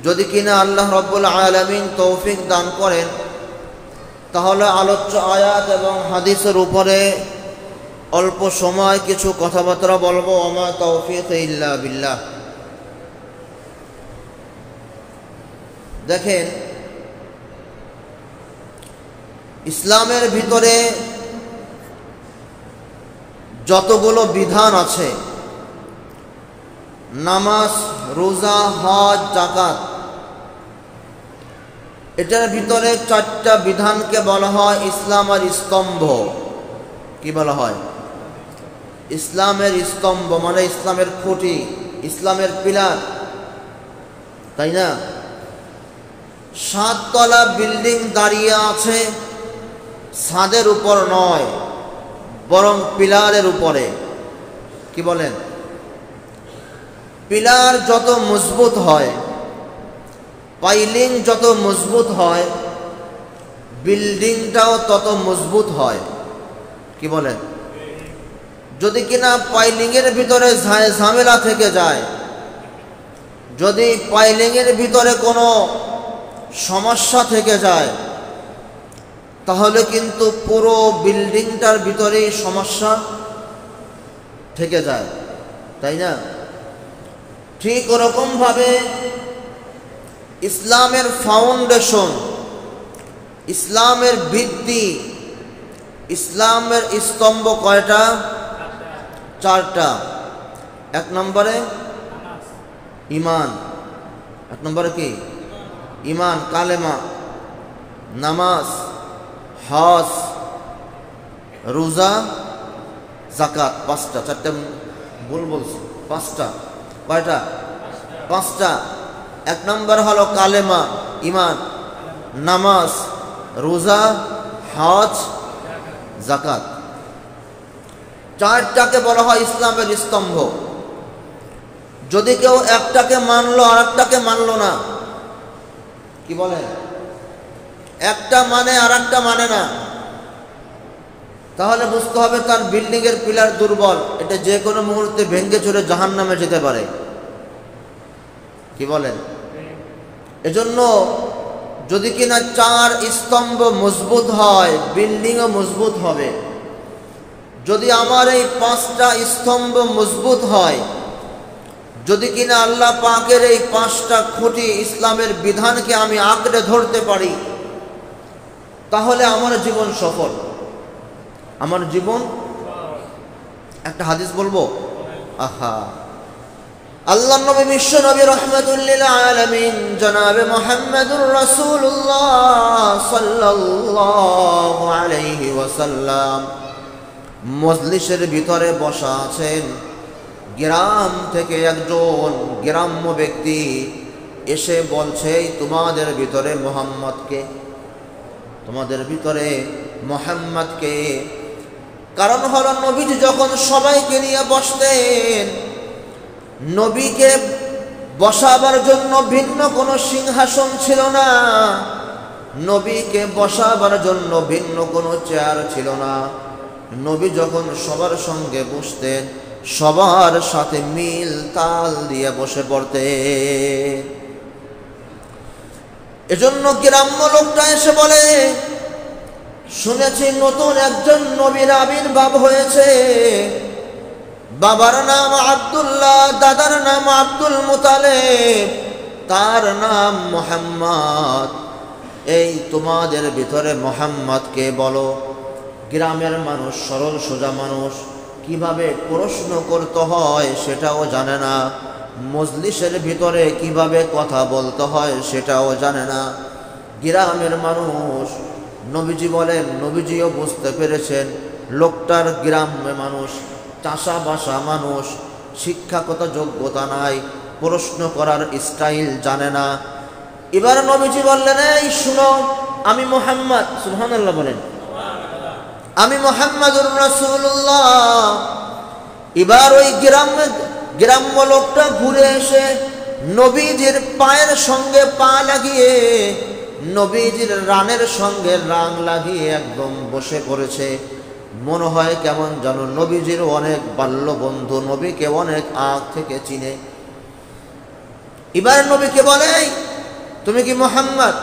যদি কিনা আল্লাহ রাব্বুল আলামিন তৌফিক দান করেন, তাহলে আলোচ্য আয়াত এবং হাদিসের উপরে অল্প সময় কিছু কথাবার্তা বলবো। ওমা তৌফিক ইল্লা বিল্লাহ। দেখেন, ইসলামের ভিতরে যতগুলো বিধান আছে, নামাজ, রোজা, হজ, যাকাত, এটার ভিতরে 4টা বিধানকে বলা হয় ইসলামের স্তম্ভ। কি বলা হয়? ইসলামের স্তম্ভ, মানে ইসলামের খুঁটি, ইসলামের পিলার, তাই না? 7 তলা বিল্ডিং দাঁড়িয়ে আছে ছাদের উপর নয়, বরং পিলারের উপরে। কি বলেন? পিলার যত মজবুত হয়, পাইলিং যত মজবুত হয়, বিল্ডিংটাও তত মজবুত হয়। কি বলেন? যদি কিনা পাইলিংয়ের ভিতরে ঝামেলা থেকে যায়, যদি পাইলিংয়ের ভিতরে কোনো সমস্যা থেকে যায়, তাহলে কিন্তু পুরো বিল্ডিংটার ভিতরেই সমস্যা থেকে যায়, তাই না? ঠিক ওরকমভাবে ইসলামের ফাউন্ডেশন, ইসলামের ভিত্তি, ইসলামের স্তম্ভ কয়টা? 4টা। 1 নম্বরে ঈমান। 1 নম্বরে কি? ঈমান, কালেমা, নামাজ, হজ, রোজা, যাকাত। 5টা। 4টা ভুল বলছি, 5টা। কয়টা? 5টা। 1 নম্বর হলো কালেমা, ঈমান, নামাজ, রোজা, হজ, যাকাত। 4টাকে বলা হয় ইসলামের স্তম্ভ। যদি কেউ একটাকে মানলো আর একটাকে মানলো না, কি বলেন? একটা মানে আর একটা মানে না, তাহলে বুঝতে হবে তার বিল্ডিংয়ের পিলার দুর্বল। এটা যে কোনো মুহূর্তে ভেঙে চলে জাহান্নামে যেতে পারে। কি বলেন? এজন্য যদি কিনা 4 স্তম্ভ মজবুত হয়, বিল্ডিংও মজবুত হবে। যদি আমার এই 5টা স্তম্ভ মজবুত হয়, যদি কিনা আল্লাহ পাকের এই 5টা খুঁটি ইসলামের বিধানকে আমি আঁকড়ে ধরতে পারি, তাহলে আমার জীবন সফল। আমার জীবন। একটা হাদিস বলবো। আহা, আল্লাহ নবী, বিশ্ব নবী, রাহমাতুল লিল আলামিন, জনাবে মুহাম্মদুর রাসূলুল্লাহ সাল্লাল্লাহু আলাইহি ওয়াসাল্লাম মজলিসের ভিতরে বসা আছেন। গ্রাম থেকে একজন গ্রাম্য ব্যক্তি এসে বলছে, তোমাদের ভিতরে মুহাম্মদকে, তোমাদের ভিতরে মুহাম্মদকে। কারণ হলো, নবীজি যখন সবাইকে নিয়ে বসতেন, নবীকে বসাবার জন্য ভিন্ন কোনো সিংহাসন ছিল না, নবীকে বসাবার জন্য ভিন্ন কোনো চেয়ার ছিল না। নবী যখন সবার সঙ্গে বসতেন, সবার সাথে মিল তাল দিয়ে বসে পড়তেন। এজন্য গ্রাম্য লোকটা এসে বলে, শুনেছি নতুন একজন নবীর আবির্ভাব হয়েছে। বাবার নাম আব্দুল্লাহ, দাদার নাম আব্দুল মুতালেব, তার নাম মুহাম্মদ। এই তোমাদের ভিতরে মুহাম্মদকে বলো। গ্রামের মানুষ, সরল সোজা মানুষ, কিভাবে প্রশ্ন করতে হয় সেটাও জানে না, মজলিসের ভিতরে কিভাবে কথা বলতে হয় সেটাও জানে না। গ্রামের মানুষ, নবীজি বলেন, নবীজিও বুঝতে পেরেছেন লোকটার গ্রাম্য মানুষ, চাষাবাসা মানুষ, শিক্ষাগত যোগ্যতা নাই, প্রশ্ন করার স্টাইল জানে না। এবার নবীজি বললেন, এই শুনো, আমি মুহাম্মদ, সুবহানাল্লাহ বলেন, আমি মুহাম্মদুর রাসূলুল্লাহ। এবার ওই গ্রাম্য লোকটা ঘুরে এসে নবীজির পায়ের সঙ্গে পা লাগিয়ে, নবীজির রানের সঙ্গে রান লাগিয়ে একদম বসে পড়েছে। মনে হয় কেমন যেন নবীজির অনেক বাল্য বন্ধু, নবীকে অনেক আগ থেকে চিনে। এবার নবীকে বলে, তুমি কি মুহাম্মদ?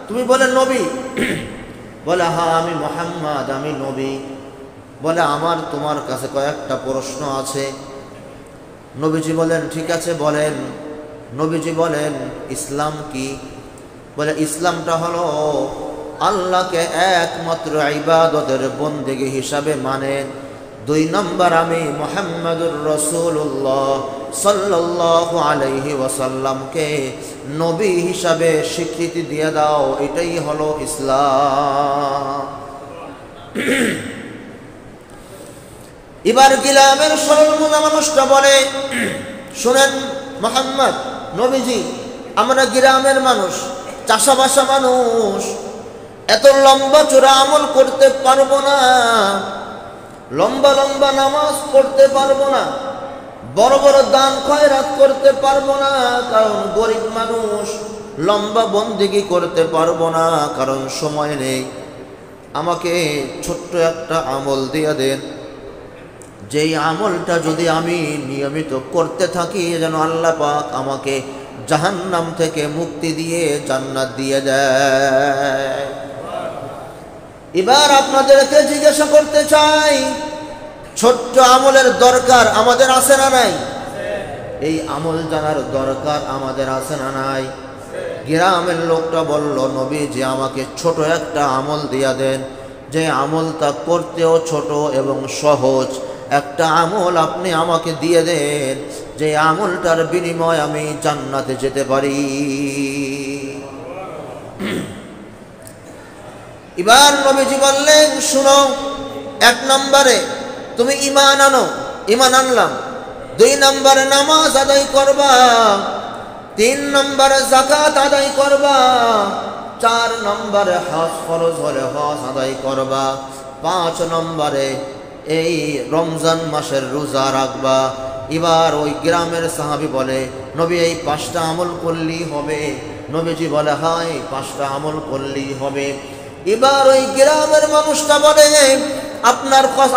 তুমি বলে নবী। বলে হ্যাঁ আমি মুহাম্মদ, আমি নবী। বলে আমার তোমার কাছে কয়েকটা প্রশ্ন আছে। নবীজি বলেন ঠিক আছে বলেন। নবীজি বলেন ইসলাম কি? বলে ইসলামটা হলো আল্লাহকে একমাত্র ইবাদতের বন্দেগী হিসাবে মানেন। 2 নম্বর আমি মুহাম্মাদুর রাসূলুল্লাহ সাল্লাল্লাহু আলাইহি ওয়াসাল্লামকে নবী হিসাবে স্বীকৃতি দিয়ে দাও, এটাই হলো ইসলাম। এবার গ্রামের সরল মানুষটা বলে শুনেন মুহাম্মদ নবীজি, আমরা গ্রামের মানুষ, চাষাবাসা মানুষ, এত লম্বা চূড়া আমল করতে পারবো না, লম্বা লম্বা নামাজ পড়তে পারবো না, বড় বড় দান খয়রাত করতে পারবো না, কারণ গরিব মানুষ, লম্বা বন্দেগী করতে পারবো না কারণ সময় নেই। আমাকে ছোট্ট একটা আমল দিয়ে দেন, যেই আমলটা যদি আমি নিয়মিত করতে থাকি যেন আল্লাহ পাক আমাকে জাহান্নাম থেকে মুক্তি দিয়ে জান্নাত দিয়ে দেয়। এবার আপনাদেরকে জিজ্ঞাসা করতে চাই, ছোট্ট আমলের দরকার আমাদের আছে না নাই? এই আমল জানার দরকার আমাদের আছে না নাই? গ্রামের লোকটা বলল নবীজি আমাকে ছোট একটা আমল দিয়া দেন, যে আমলটা করতেও ছোট এবং সহজ একটা আমল আপনি আমাকে দিয়ে দেন, যে আমলটার বিনিময়ে আমি জান্নাতে যেতে পারি। এবার নবীজি বললেন শুনো, 1 নম্বরে তুমি ঈমান আনো, ঈমান আনলাম। 2 নম্বরে নামাজ আদায় করবা, 3 নম্বরে যাকাত আদায় করবা, 4 নম্বরে হজ ফরজ হলে হজ আদায় করবা, 5 নম্বরে এই রমজান মাসের রোজা রাখবা। এবার ওই গ্রামের সাহাবী বলে নবী এই 5টা আমল করলেই হবে? নবীজি বলে হ্যাঁ এই 5টা আমল করলেই হবে। এবার ওই গ্রামের মানুষটা বলে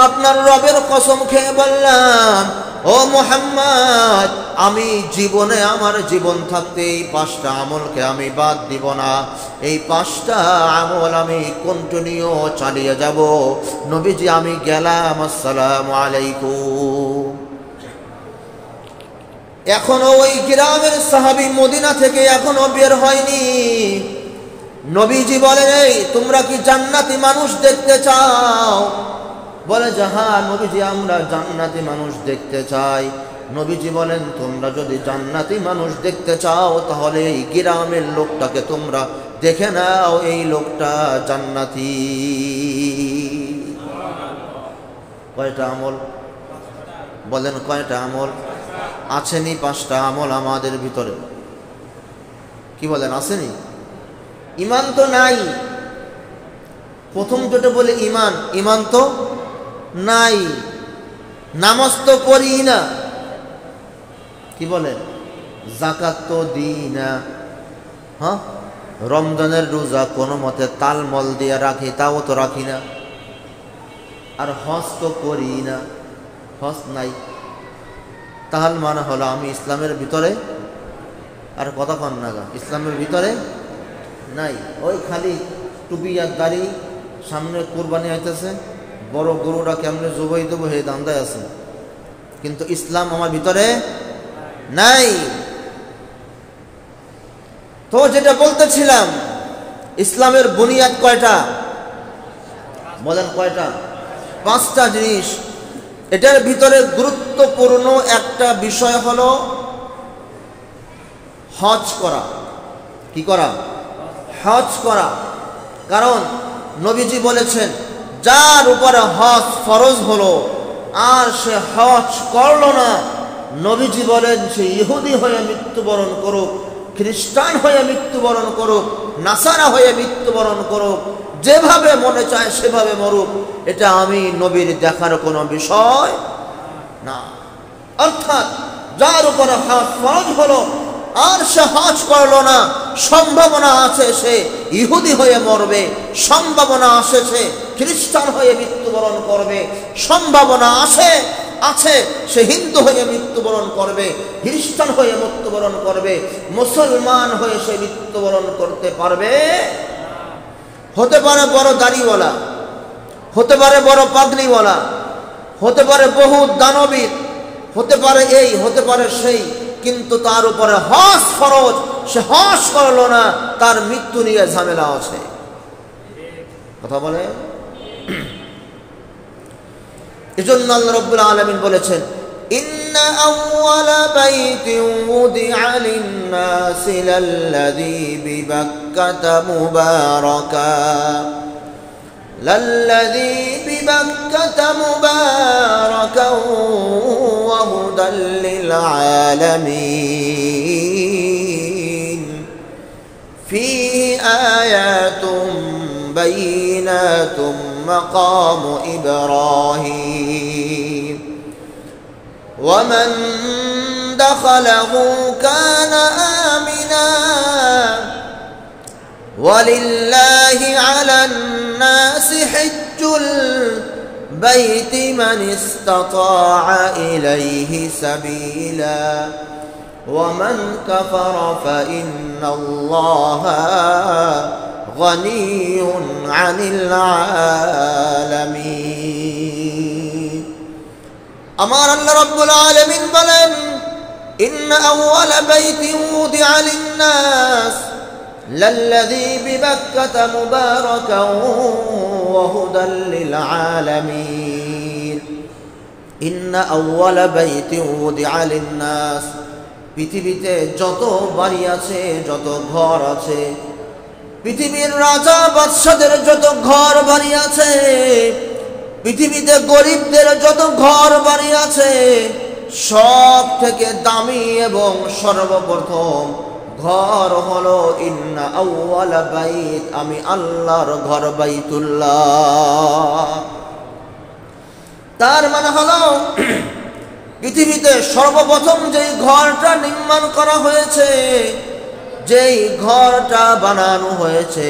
আপনার রবের কসম খেয়ে বললাম ও মুহাম্মদ, আমি জীবনে আমার জীবন থাকতে এই 5টা আমলকে আমি বাদ দিব না, এই 5টা আমল আমি কন্টিনিউ চালিয়ে যাব। নবীজি আমি গেলাম, আসসালামু আলাইকুম। এখনো ওই গ্রামের সাহাবী মদিনা থেকে এখনো বের হয়নি। নবীজি বলেন এই তোমরা কি জান্নাতি মানুষ দেখতে চাও? বলে যে হ্যাঁ নবীজি আমরা জান্নাতি মানুষ দেখতে চাই। নবীজি বলেন তোমরা যদি জান্নাতি মানুষ দেখতে চাও তাহলে এই গ্রামের লোকটাকে তোমরা দেখে নাও, এই লোকটা জান্নাতি। কয়টা আমল বলেন? কয়টা আমল? আছেনি 5টা আমল আমাদের ভিতরে? কি বলেন আসেনি? ঈমান তো নাই। প্রথম যেটা বলে ঈমান, ঈমান তো নাই। নামাজ তো পড়ি না, কি বলেন? যাকাত তো দিই না, হ্যাঁ রমজানের রোজা কোনো মতে তালমল দিয়ে রাখি, তাও তো রাখি না। আর হজ তো করি না, হজ নাই। তাহলে মানে হলো আমি ইসলামের ভিতরে, আর কথা কন না গা, ইসলামের ভিতরে নাই। ওই খালি টুপি আর দাড়ি, সামনে কুরবানি হইতেছে, বড় গরুটা কেমনে জবাই দেবো হে দান্দায় আছে, কিন্তু ইসলাম আমার ভিতরে নাই। তো যেটা বলতেছিলাম, ইসলামের বুনিয়াদ কয়টা বলেন? কয়টা? 5টা জিনিস। এটার ভিতরে গুরুত্বপূর্ণ একটা বিষয় হলো হজ করা। কি করা? হজ করা। কারণ নবীজি বলেছেন যার উপরে হজ ফরজ হলো আর সে হজ করলো না, নবীজি বলেন সে ইহুদি হয়ে মৃত্যুবরণ করুক, খ্রিস্টান হয়ে মৃত্যুবরণ করুক, নাসারা হয়ে মৃত্যুবরণ করুক, যেভাবে মনে চায় সেভাবে মরুক, এটা আমি নবীর দেখার কোনো বিষয় না। অর্থাৎ যার উপরে হজ ফরজ হলো আর সে হজ করলো না, সম্ভাবনা আছে সে ইহুদি হয়ে মরবে, সম্ভাবনা আছে সে খ্রিস্টান হয়ে মৃত্যুবরণ করবে, সম্ভাবনা আছে আছে, সে হিন্দু হয়ে মৃত্যুবরণ করবে, খ্রিস্টান হয়ে মৃত্যুবরণ করবে, মুসলমান হয়ে সে মৃত্যুবরণ করতে পারবে। হতে পারে বড় দাড়িওয়ালা, হতে পারে বড় পাগড়িওয়ালা, হতে পারে বহু দানবীর, হতে পারে এই, হতে পারে সেই, কিন্তু তার উপরে হজ ফরজ, সে হজ করলো না, তার মৃত্যু নিয়ে ঝামেলা আছে। কথা বলে। এজন্য আল্লাহ রাব্বুল আলামিন বলেছেন, ইন্না আউওয়ালা বাইতিন উদিআ লিন-নাসি লাল্লাযী বিবাক্কাতা মুবারাকা লাল্লাযী বিবাক্কাতা মুবারাকাও ওয়া হুদাল লিল আলামিন ফীহি আয়াতুম বাইনাতুম مقام إبراهيم ومن دخله كان آمنا ولله على الناس حج البيت من استطاع إليه سبيلا ومن كفر فإن الله غني عن العالمين আমার আল্লাহ রাব্বুল আলামিন বলেন, ইন্না আউওয়ালা বাইতিন উদিআ লিন-নাস লাল্লাযী বিবাক্কাতা মুবারাকাও ওয়া হুদাল লিল আলামিন। ইন্না আউওয়ালা বাইতিন উদিআ লিন-নাস, পৃথিবীতে যত বাড়ি আছে, যত ঘর আছে, পৃথিবীর রাজা বাদশাদের যত ঘর বাড়ি আছে, পৃথিবীতে গরিবদের যত ঘর বাড়ি আছে, সব থেকে দামি এবং সর্বপ্রথম ঘর হলো ইন্না আউওয়ালা বাইত, আমি আল্লাহর ঘর বাইতুল্লাহ। তার মানে হলো পৃথিবীতে সর্বপ্রথম যেই ঘরটা নির্মাণ করা হয়েছে, যেই ঘরটা বানানো হয়েছে,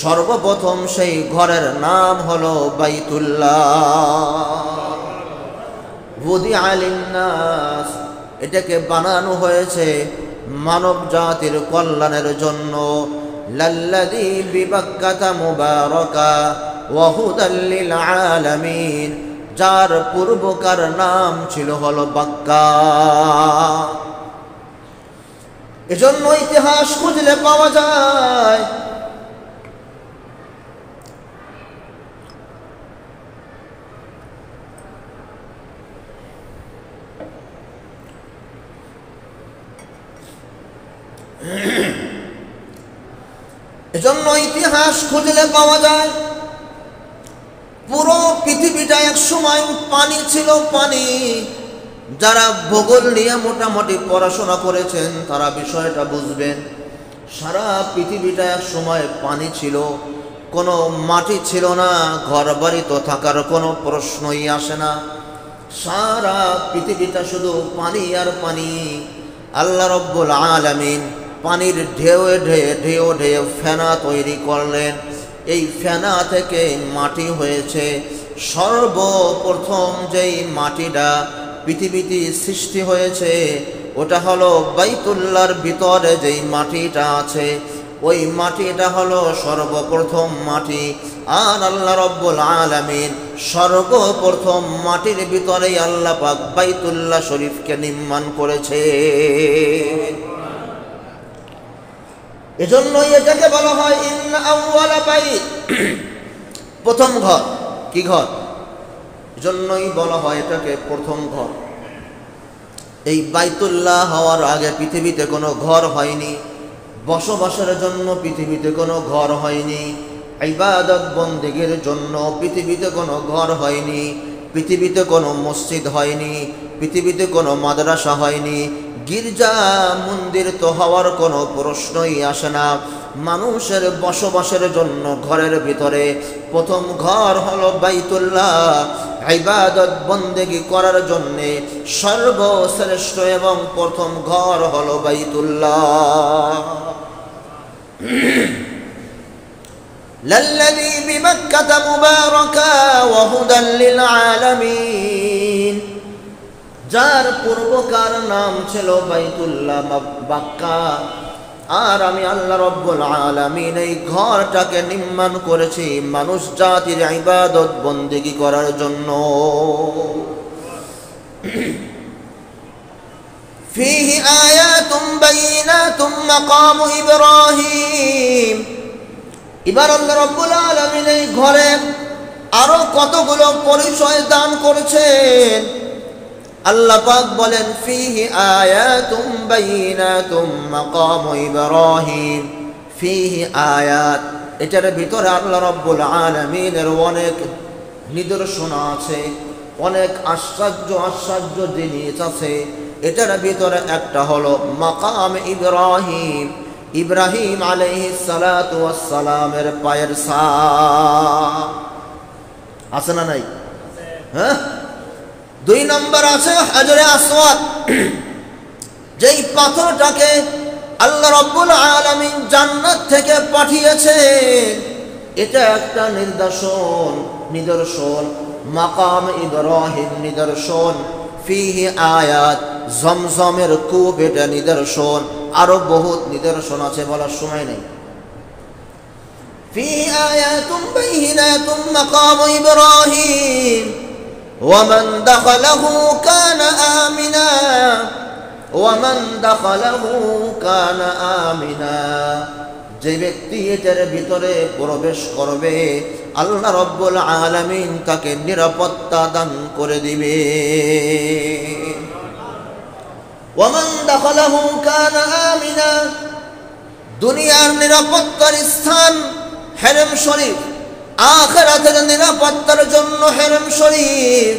সর্বপ্রথম সেই ঘরের নাম হলো বাইতুল্লাহ। উদিআ লিন-নাস, এটাকে বানানো হয়েছে মানব জাতির কল্যাণের জন্য। লাল্লাযী বিবাক্কাতা মুবারাকা ওয়া হুদাল লিল আলামিন, যার পূর্বকার নাম ছিল হলো বাক্কা। এজন্য ইতিহাস খুঁজলে পাওয়া যায়, এজন্য ইতিহাস খুঁজলে পাওয়া যায় পুরো পৃথিবীটা এক সময় পানি ছিল, পানি। যারা ভূগোল নিয়ে মোটামুটি পড়াশোনা করেছেন তারা বিষয়টা বুঝবেন। সারা পৃথিবীটা এক সময় পানি ছিল, কোনো মাটি ছিল না, ঘর বাড়ি তো থাকার কোনো প্রশ্নই আসে না। সারা পৃথিবীটা শুধু পানি আর পানি। আল্লাহ রাব্বুল আলামিন পানির ঢেউয়ে ঢেউয়ে ঢেউ ঢেউ ফেনা তৈরি করলেন। এই ফেনা থেকে মাটি হয়েছে। সর্বপ্রথম যেই মাটিটা পৃথিবীতে সৃষ্টি হয়েছে ওটা হলো বাইতুল্লাহর ভিতরে যেই মাটিটা আছে, ওই মাটিটা হলো সর্বপ্রথম মাটি। আর আল্লাহ রাব্বুল আলামিন সর্বপ্রথম মাটির ভিতরেই আল্লাহ পাক বাইতুল্লাহ শরীফকে নির্মাণ করেছে। এজন্যই এটাকে বলা হয় ইন্না আউওয়ালা বাইত, প্রথম ঘর। কি ঘর? এজন্যই বলা হয় এটাকে প্রথম ঘর। এই বাইতুল্লাহ হওয়ার আগে পৃথিবীতে কোনো ঘর হয়নি, বসবাসের জন্য পৃথিবীতে কোনো ঘর হয়নি, ইবাদত বন্দেগীর জন্য পৃথিবীতে কোনো ঘর হয়নি, পৃথিবীতে কোনো মসজিদ হয়নি, পৃথিবীতে কোনো মাদ্রাসা হয়নি, গির্জা মন্দির তো হওয়ার কোনো প্রশ্নই আসে না। মানুষের বসবাসের জন্য ঘরের ভিতরে প্রথম ঘর হলো বাইতুল্লাহ। ইবাদত বন্দেগী করার জন্য সর্বশ্রেষ্ঠ এবং প্রথম ঘর হলো বাইতুল্লাহ। লাল্লাযী বিবাক্কাতা মুবারাকা ওয়া হুদাল লিল আলামিন, যার পূর্বকার নাম ছিল বাইতুল্লাহ মক্কা, আর আমি আল্লাহ রব্বুল আলামিন এই ঘরটাকে নির্মাণ করেছি মানুষ জাতির ইবাদত বন্দেগী করার জন্য। ফীহি আয়াতুম বাইয়িনাতুম মাকামু ইব্রাহিম। এবার আল্লাহ রব্বুল আলামিন এই ঘরে আরো কতগুলো পরিচয় দান করেছেন। আল্লাহ পাক বলেন ফীহি আয়াতুম বাইয়িনাতুম মাকামু ইব্রাহিম। ফীহি আয়াত, এটার ভিতরে আল্লাহ রব্বুল আলামিনের অনেক নিদর্শন আছে, অনেক আশ্চর্য জিনিস আছে। এটার ভিতরে একটা হলো মাকাম ইব্রাহিম, ইব্রাহিম আলাইহিস সালাতু ওয়াস সালামের পায়ের ছাপ আছে না নাই? হ্যাঁ। 2 নম্বর আছে হাজরে আসওয়াদ, যেই পাথরটাকে আল্লাহ রব্বুল আলামিন জান্নাত থেকে পাঠিয়েছেন। এটা একটা নিদর্শন মাকাম ইব্রাহিম নিদর্শন। ফীহি আয়াত, জমজমের কূপ এটা নিদর্শন। আরো বহুত নিদর্শন আছে, বলার সময় নেই। ফীহি আয়াতুম বাইয়িনাতুম মাকামু ইব্রাহিম ওয়ামান দাখালাহু কানা আমিনা ওয়ামান দাখালাহু কানা আমিনা। যে ব্যক্তি এটার ভিতরে প্রবেশ করবে আল্লাহ রব্বুল আলামিন তাকে নিরাপত্তা দান করে দিবে। ওয়ামান দাখালাহু কানা আমিনা, দুনিয়ার নিরাপত্তার স্থান হেরেম শরীফ, আখিরাতের নিরাপত্তার জন্য হেরেম শরীফ।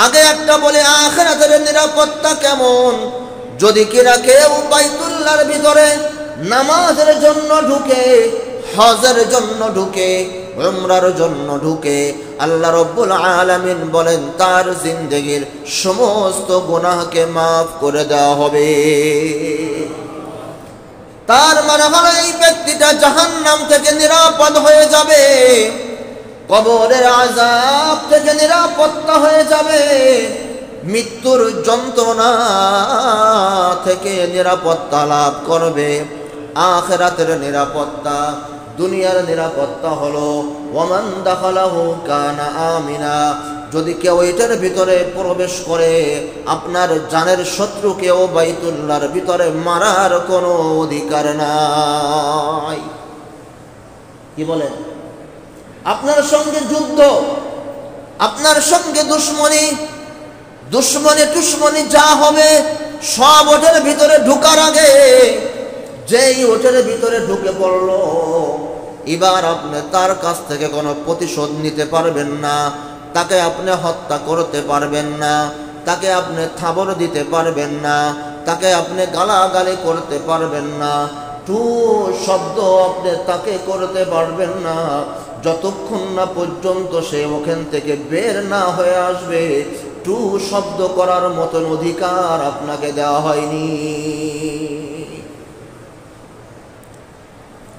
আগে একটা বলে আখিরাতের নিরাপত্তা কেমন? যদি কিনা কেউ বাইতুল্লাহর ভিতরে নামাজের জন্য ঢুকে, হজের জন্য ঢুকে, উমরার জন্য ঢুকে, আল্লাহ রব্বুল আলামিন বলেন তার জিন্দেগির সমস্ত গুনাহকে মাফ করে দেওয়া হবে। তার মানে হলো এই ব্যক্তিটা জাহান্নাম থেকে নিরাপদ হয়ে যাবে, কবরের আযাব থেকে নিরাপত্তা হয়ে যাবে, মৃত্যুর যন্ত্রণা থেকে নিরাপত্তা লাভ করবে। আখিরাতের নিরাপত্তা, দুনিয়ার নিরাপত্তা হলো ওয়ামান দাখালাহু কানা আমিনা। যদি কেউ এটার ভিতরে প্রবেশ করে আপনার জানের শত্রুকেও বাইতুল্লাহর ভিতরে মারার কোনো অধিকার নাই। কি বলেন? আপনার সঙ্গে যুদ্ধ, আপনার সঙ্গে দুশ্মনী যা হবে সব ওটার ভিতরে ঢুকার আগে যেই ওটার ভিতরে ঢুকে পড়ল, এবার আপনি তার কাছ থেকে কোনো প্রতিশোধ নিতে পারবেন না, তাকে আপনি হত্যা করতে পারবেন না, তাকে আপনি থাবর দিতে পারবেন না, তাকে আপনি গালাগালি করতে পারবেন না, টু শব্দ আপনি তাকে করতে পারবেন না, যতক্ষণ না পর্যন্ত সে ওখান থেকে বের না হয়ে আসবে। টু শব্দ করার মতন অধিকার আপনাকে দেওয়া হয়নি।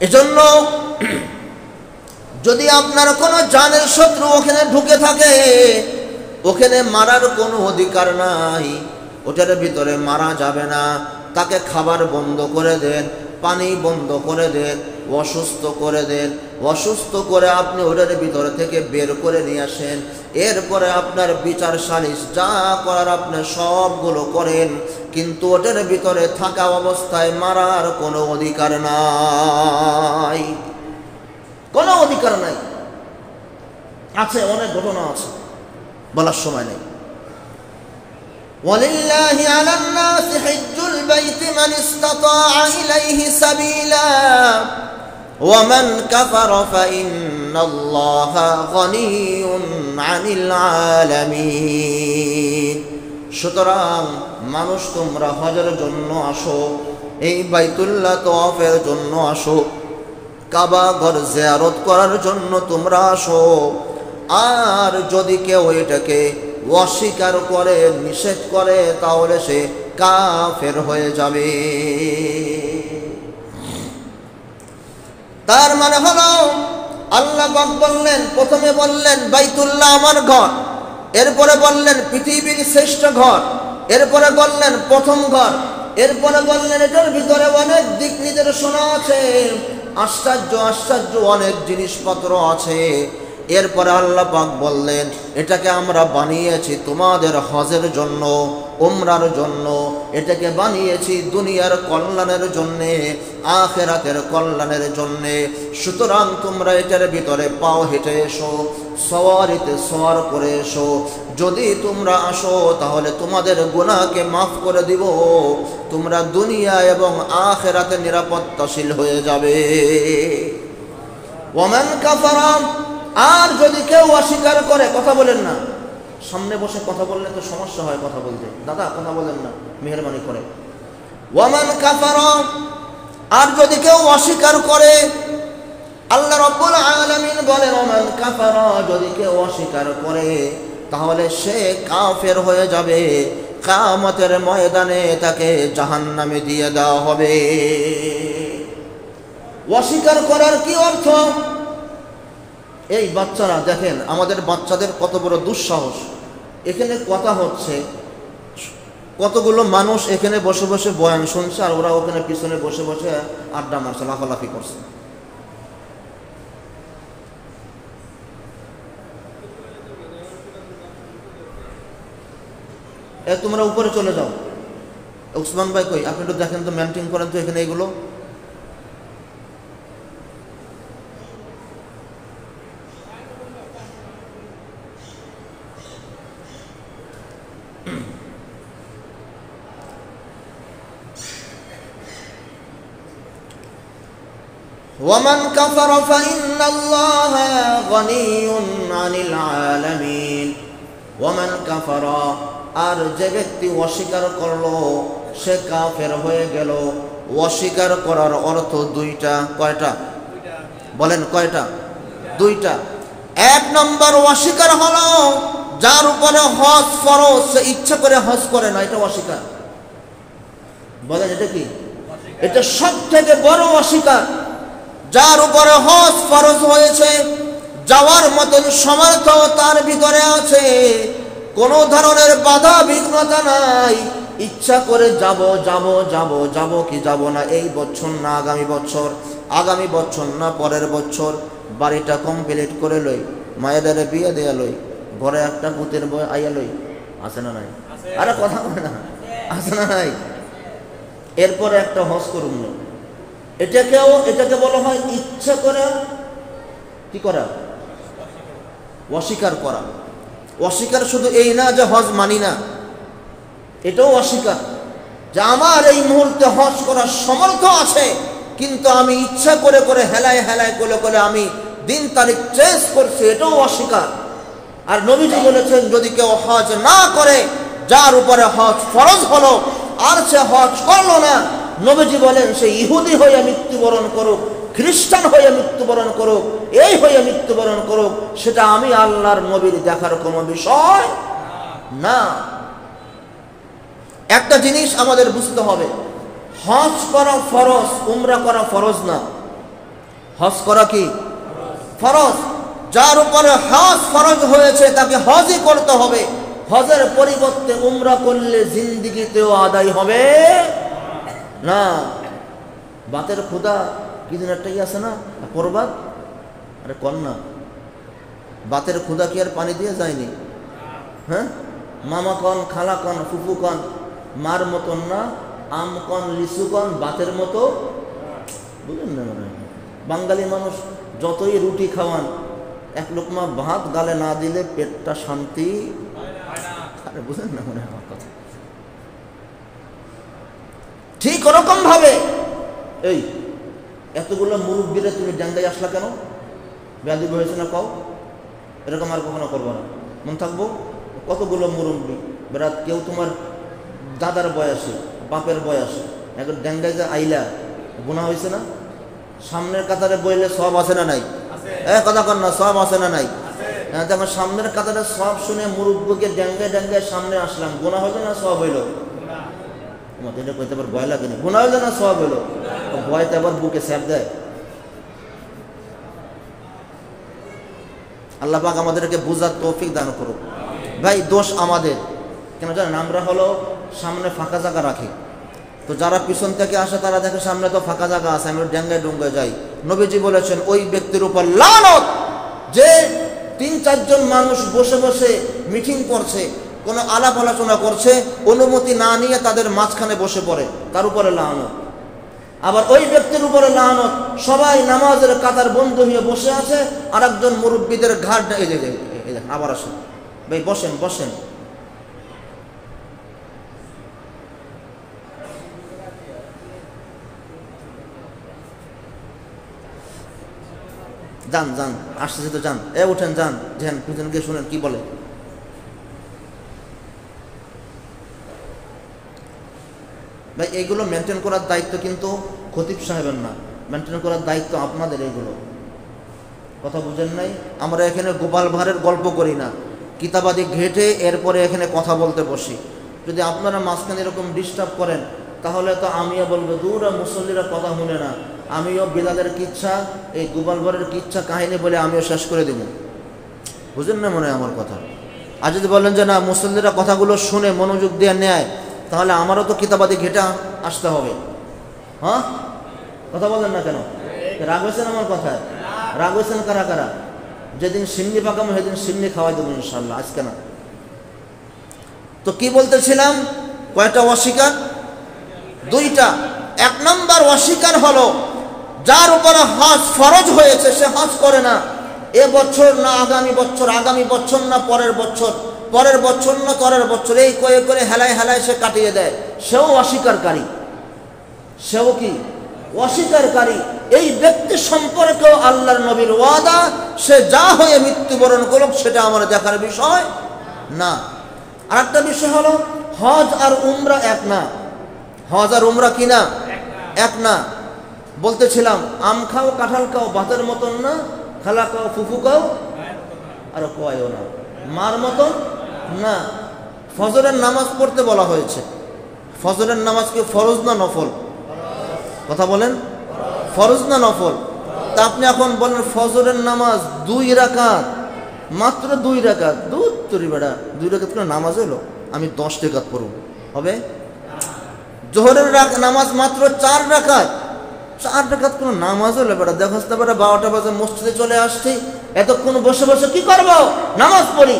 এজন্য যদি আপনার কোনো জানের শত্রু ওখানে ঢুকে থাকে, ওখানে মারার কোনো অধিকার নাই, ওটার ভিতরে মারা যাবে না। তাকে খাবার বন্ধ করে দেন, পানি বন্ধ করে দেন, অসুস্থ করে দেন, অসুস্থ করে আপনি ওটার ভিতরে থেকে বের করে নিয়ে আসেন। এরপরে আপনার বিচার সালিশ যা করার আপনি সবগুলো করেন, কিন্তু ওটার ভিতরে থাকা অবস্থায় মারার কোনো অধিকার নাই, কোনো অধিকার নাই। আছে, অনেক ঘটনা আছে, বলার সময় নেই। ওয়ালিল্লাহি আলান নাসি হিজ্জুল বাইতি মান ইসতাতাআ ইলাইহি সাবিলা ওয়া মান কাফারা ফাইন্নাল্লাহা গনিয়্যুন আনিল আলামিন। সুতরাং মানুষ তোমরা হজের জন্য আসো, এই বাইতুল্লাহ তওয়াফের জন্য আসো, কাবা ঘর জিয়ারত করার জন্য তোমরা আসো। আর যদি কেউ এটাকে অস্বীকার করে, নিষেধ করে, তাহলে সে কাফের হয়ে যাবে। তার মানে হলো আল্লাহ পাক বললেন, প্রথমে বললেন বাইতুল্লাহ আমার ঘর, এরপরে বললেন পৃথিবীর শ্রেষ্ঠ ঘর, এরপরে বললেন প্রথম ঘর, এরপরে বললেন এটার ভিতরে অনেক দিক নির্দেশনা আছে, আশ্চর্য আশ্চর্য অনেক জিনিসপত্র আছে। এরপরে আল্লাহ পাক বললেন এটাকে আমরা বানিয়েছি তোমাদের হজের জন্য, উমরার জন্য, এটাকে বানিয়েছি দুনিয়ার কল্যাণের জন্যে, আখিরাতের কল্যাণের জন্যে। সুতরাং তোমরা এটার ভিতরে পাও হেঁটে এসো, সওয়ারিতে সওয়ার করে এসো। যদি তোমরা আসো তাহলে তোমাদের গুনাহকে মাফ করে দিব, তোমরা দুনিয়া এবং আখিরাতে নিরাপত্তাশীল হয়ে যাবে। ওয়ামান কাফারা, আর যদি কেউ অস্বীকার করে, কথা বলেন না, সামনে বসে কথা বললে তো সমস্যা হয় কথা বলতে, দাদা কথা বলেন না মেহেরবানি করে। ওয়ামান কাফারা, আর যদি কেউ অস্বীকার করে, আল্লাহ রাব্বুল আলামিন বলেন ওয়ামান কাফারা, যদি কেউ অস্বীকার করে তাহলে সে কাফের হয়ে যাবে, কিয়ামতের ময়দানে তাকে জাহান্নামে দিয়ে দেওয়া হবে। অস্বীকার করার কি অর্থ? এই বাচ্চারা দেখেন, আমাদের বাচ্চাদের কত বড় দুঃসাহস। এখানে কথা হচ্ছে, কতগুলো মানুষ এখানে বসে বসে বয়ান শুনছে, আর ওরা ওখানে পিছনে বসে বসে আড্ডা মারছে, লাফালাফি করছে। তোমরা উপরে চলে যাও। উসমান ভাই কই, আপনি একটু দেখেন তো, মেনটেন করেন তো এখানে এগুলো। ওয়ামান কাফারা ফাইন্নাল্লাহা গনিয়্যুন আনিল আলামিন। ওয়ামান কাফারা, আর যে ব্যক্তি অস্বীকার করলো সে কাফের হয়ে গেল। অস্বীকার করার অর্থ দুইটা। কয়টা বলেন? কয়টা? দুইটা। এক নম্বর অস্বীকার হলো যার উপরে হজ ফরজ, সে ইচ্ছা করে হজ করে না, এটা অস্বীকার। বলেন এটা কি? এটা সব থেকে বড় অস্বীকার। যার উপরে হজ ফরজ হয়েছে, যাওয়ার মতন সামর্থ্য তার ভিতরে আছে, কোনো ধরনের বাধা বিঘ্নতা নাই, ইচ্ছা করে যাব যাব যাব যাব কি যাব না, এই বছর না আগামী বছর, আগামী বছর না পরের বছর, বাড়িটা কমপ্লিট করে লই, মায়েদের বিয়ে দেয়া লই, ঘরে একটা পুতের বই আইয়া লই, আছে না নাই? আরে কথা বলে না, আছে না নাই? এরপরে একটা হজ করুন না, এটাকে বলা হয় ইচ্ছা করে কি করা? অস্বীকার করা। অস্বীকার শুধু এই না যে হজ মানি না, এটাও অস্বীকার যে আমার এই মুহূর্তে হজ করার সামর্থ্য আছে, কিন্তু আমি ইচ্ছা করে করে হেলায় হেলায় করে করে আমি দিন তারিখ চেঞ্জ করছি, এটাও অস্বীকার। আর নবীজি বলেছেন যদি কেউ হজ না করে, যার উপরে হজ ফরজ হলো আর সে হজ করলো না, নবীজি বলেন সে ইহুদি হয়ে মৃত্যুবরণ করুক, খ্রিস্টান হয়ে মৃত্যুবরণ করুক, এই হয়ে মৃত্যুবরণ করুক, সেটা আমি আল্লাহর নবীর দেখার কোনো বিষয় না। একটা জিনিস আমাদের বুঝতে হবে, হজ করা ফরজ, উমরা করা ফরজ না। হজ করা কি ফরজ? যার উপরে হজ ফরজ হয়েছে তাকে হজই করতে হবে। হজের পরিবর্তে উমরা করলে জিন্দিগিতেও আদায় হবে না। বাতের খুদা কি দিন একটাই আছে না, পরবাদ, আরে কন্যা, বাতের খুদা কি আর পানি দিয়ে যায়নি? হ্যাঁ, মামা কন, খালা কন, ফুফু কন, মার মতন না, আম কন, লিচু কন, বাতের মতো। বুঝলেন না? মানে বাঙালি মানুষ যতই রুটি খাওয়ান, এক লোকমা ভাত গালে না দিলে পেটটা শান্তি। আরে বুঝলেন না মানে আমার কথা? ঠিক ওরকম ভাবে এই এতগুলো মুরব্বীরা তুমি ডাঙ্গাই আসলা কেন? ব্যাধি হয়েছে না কও? এরকম আর কখনো করবো না, মন থাকবো। কতগুলো মুরব্বী বেড়াত, কেউ তোমার দাদার বয়সে, বাপের বয়সে, এখন ডাঙ্গাই যে আইলা, গুনাহ হয়েছে না? সামনের কাতারে বইলে সব আছে না নাই? কথা কর না, সব আছে না নাই? দেখো সামনের কাতারে সব শুনে মুরব্বীকে ডাঙ্গায় ডাঙ্গায় সামনে আসলাম, গুনাহ হইলো না সব হইলো? এটা কইতে আবার ভয় লাগে না, গুনাহ হইলো না সব হইলো? ভয়তে আবার বুকে স্যাপ দেয়। আল্লাহ পাক আমাদেরকে বুঝার তৌফিক দান করুক। ভাই দোষ আমাদের, কেন জানেন? আমরা হলো সামনে ফাঁকা জায়গা রাখি, তো যারা পিছন থেকে আসে তারা দেখে সামনে তো ফাঁকা জায়গা আছে, আমি ডেঙ্গায় ডুঙ্গে যাই। নবীজি বলেছেন ওই ব্যক্তির উপর লানত যে 3-4 জন মানুষ বসে বসে মিটিং করছে, কোনো আলাপ আলোচনা করছে, অনুমতি না নিয়ে তাদের মাঝখানে বসে পড়ে, তার উপরে লানত। আবার ওই ব্যক্তির উপরে লানত সবাই নামাজের কাতার বন্ধ হয়ে বসে আছে, আর একজন মুরব্বীদের ঘাট আবার আসেন, ভাই বসেন বসেন, যান যান, আসতেছে তো যান, উঠেন যান, যান পিছনে গিয়ে শুনেন কি বলে। ভাই এইগুলো মেনটেন করার দায়িত্ব কিন্তু খতিব সাহেবের না, মেনটেন করার দায়িত্ব আপনাদের। এইগুলো কথা বুঝেন নাই? আমরা এখানে গোপাল ভাঁড়ের গল্প করি না, কিতাবাদি ঘেটে এরপরে এখানে কথা বলতে বসি। যদি আপনারা মাঝখানে এরকম ডিস্টার্ব করেন তাহলে তো আমিও বলবো দূর মুসল্লিরা কথা শুনে না, আমিও বিলালের কিচ্ছা, এই গোপাল ভাঁড়ের কিচ্ছা কাহিনী বলে আমিও শেষ করে দেব। বুঝেন না মনে হয় আমার কথা? আর যদি বলেন যে না মুসল্লিরা কথাগুলো শুনে মনোযোগ দিয়ে নেয়, তাহলে আমারও তো কিতাবাদি ঘেটে আসতে হবে। হ্যাঁ, কথা বলেন না কেন? রাগ হয়েছেন আমার কথায়? রাগ হয়েছেন কারা কারা? যেদিন সিন্নি পাকামো সেদিন সিন্নি খাওয়াই দেবো ইনশাল্লাহ, আজকে না। তো কি বলতেছিলাম, কয়টা অস্বীকার? 2টা। 1 নম্বর অস্বীকার হলো যার উপরে হজ ফরজ হয়েছে সে হজ করে না, এ বছর না আগামী বছর, আগামী বছর না পরের বছর, পরের বছর না পরের বছর, এই করে করে হেলায় হেলায় সে কাটিয়ে দেয়, সেও অস্বীকারী। সেও কি অস্বীকারী? এই ব্যক্তি সম্পর্কেও আল্লাহর নবীর ওয়াদা, সে যা হয়ে মৃত্যুবরণ করুক সেটা আমার দেখার বিষয় না। আর একটা বিষয় হলো হজ আর উমরা এক না। হজ আর উমরা কি না? এক না। বলতেছিলাম আম খাও কাঁঠাল খাও ভাতের মতন না, খালা খাও ফুফু খাও আর কয়ও না মার মতন না। ফজরের নামাজ পড়তে বলা হয়েছে, ফজরের নামাজ কি ফরজ না নফল? কথা বলেন, ফরজ না নফল? তা আপনি এখন বলেন ফজরের নামাজ 2 রাকাত, মাত্র 2 রাকাত, দূর তরি বেড়া 2 রাকাত করে নামাজ হলো, আমি 10 রাকাত পড়ব হবে? জোহরের নামাজ মাত্র 4 রাকাত, 4 রাকাত কোনো নামাজ হলো বেড়া? দেখো বেড়া 12টা বাজে মসজিদে চলে আসছি, এতক্ষণ বসে বসে কি করব? নামাজ পড়ি।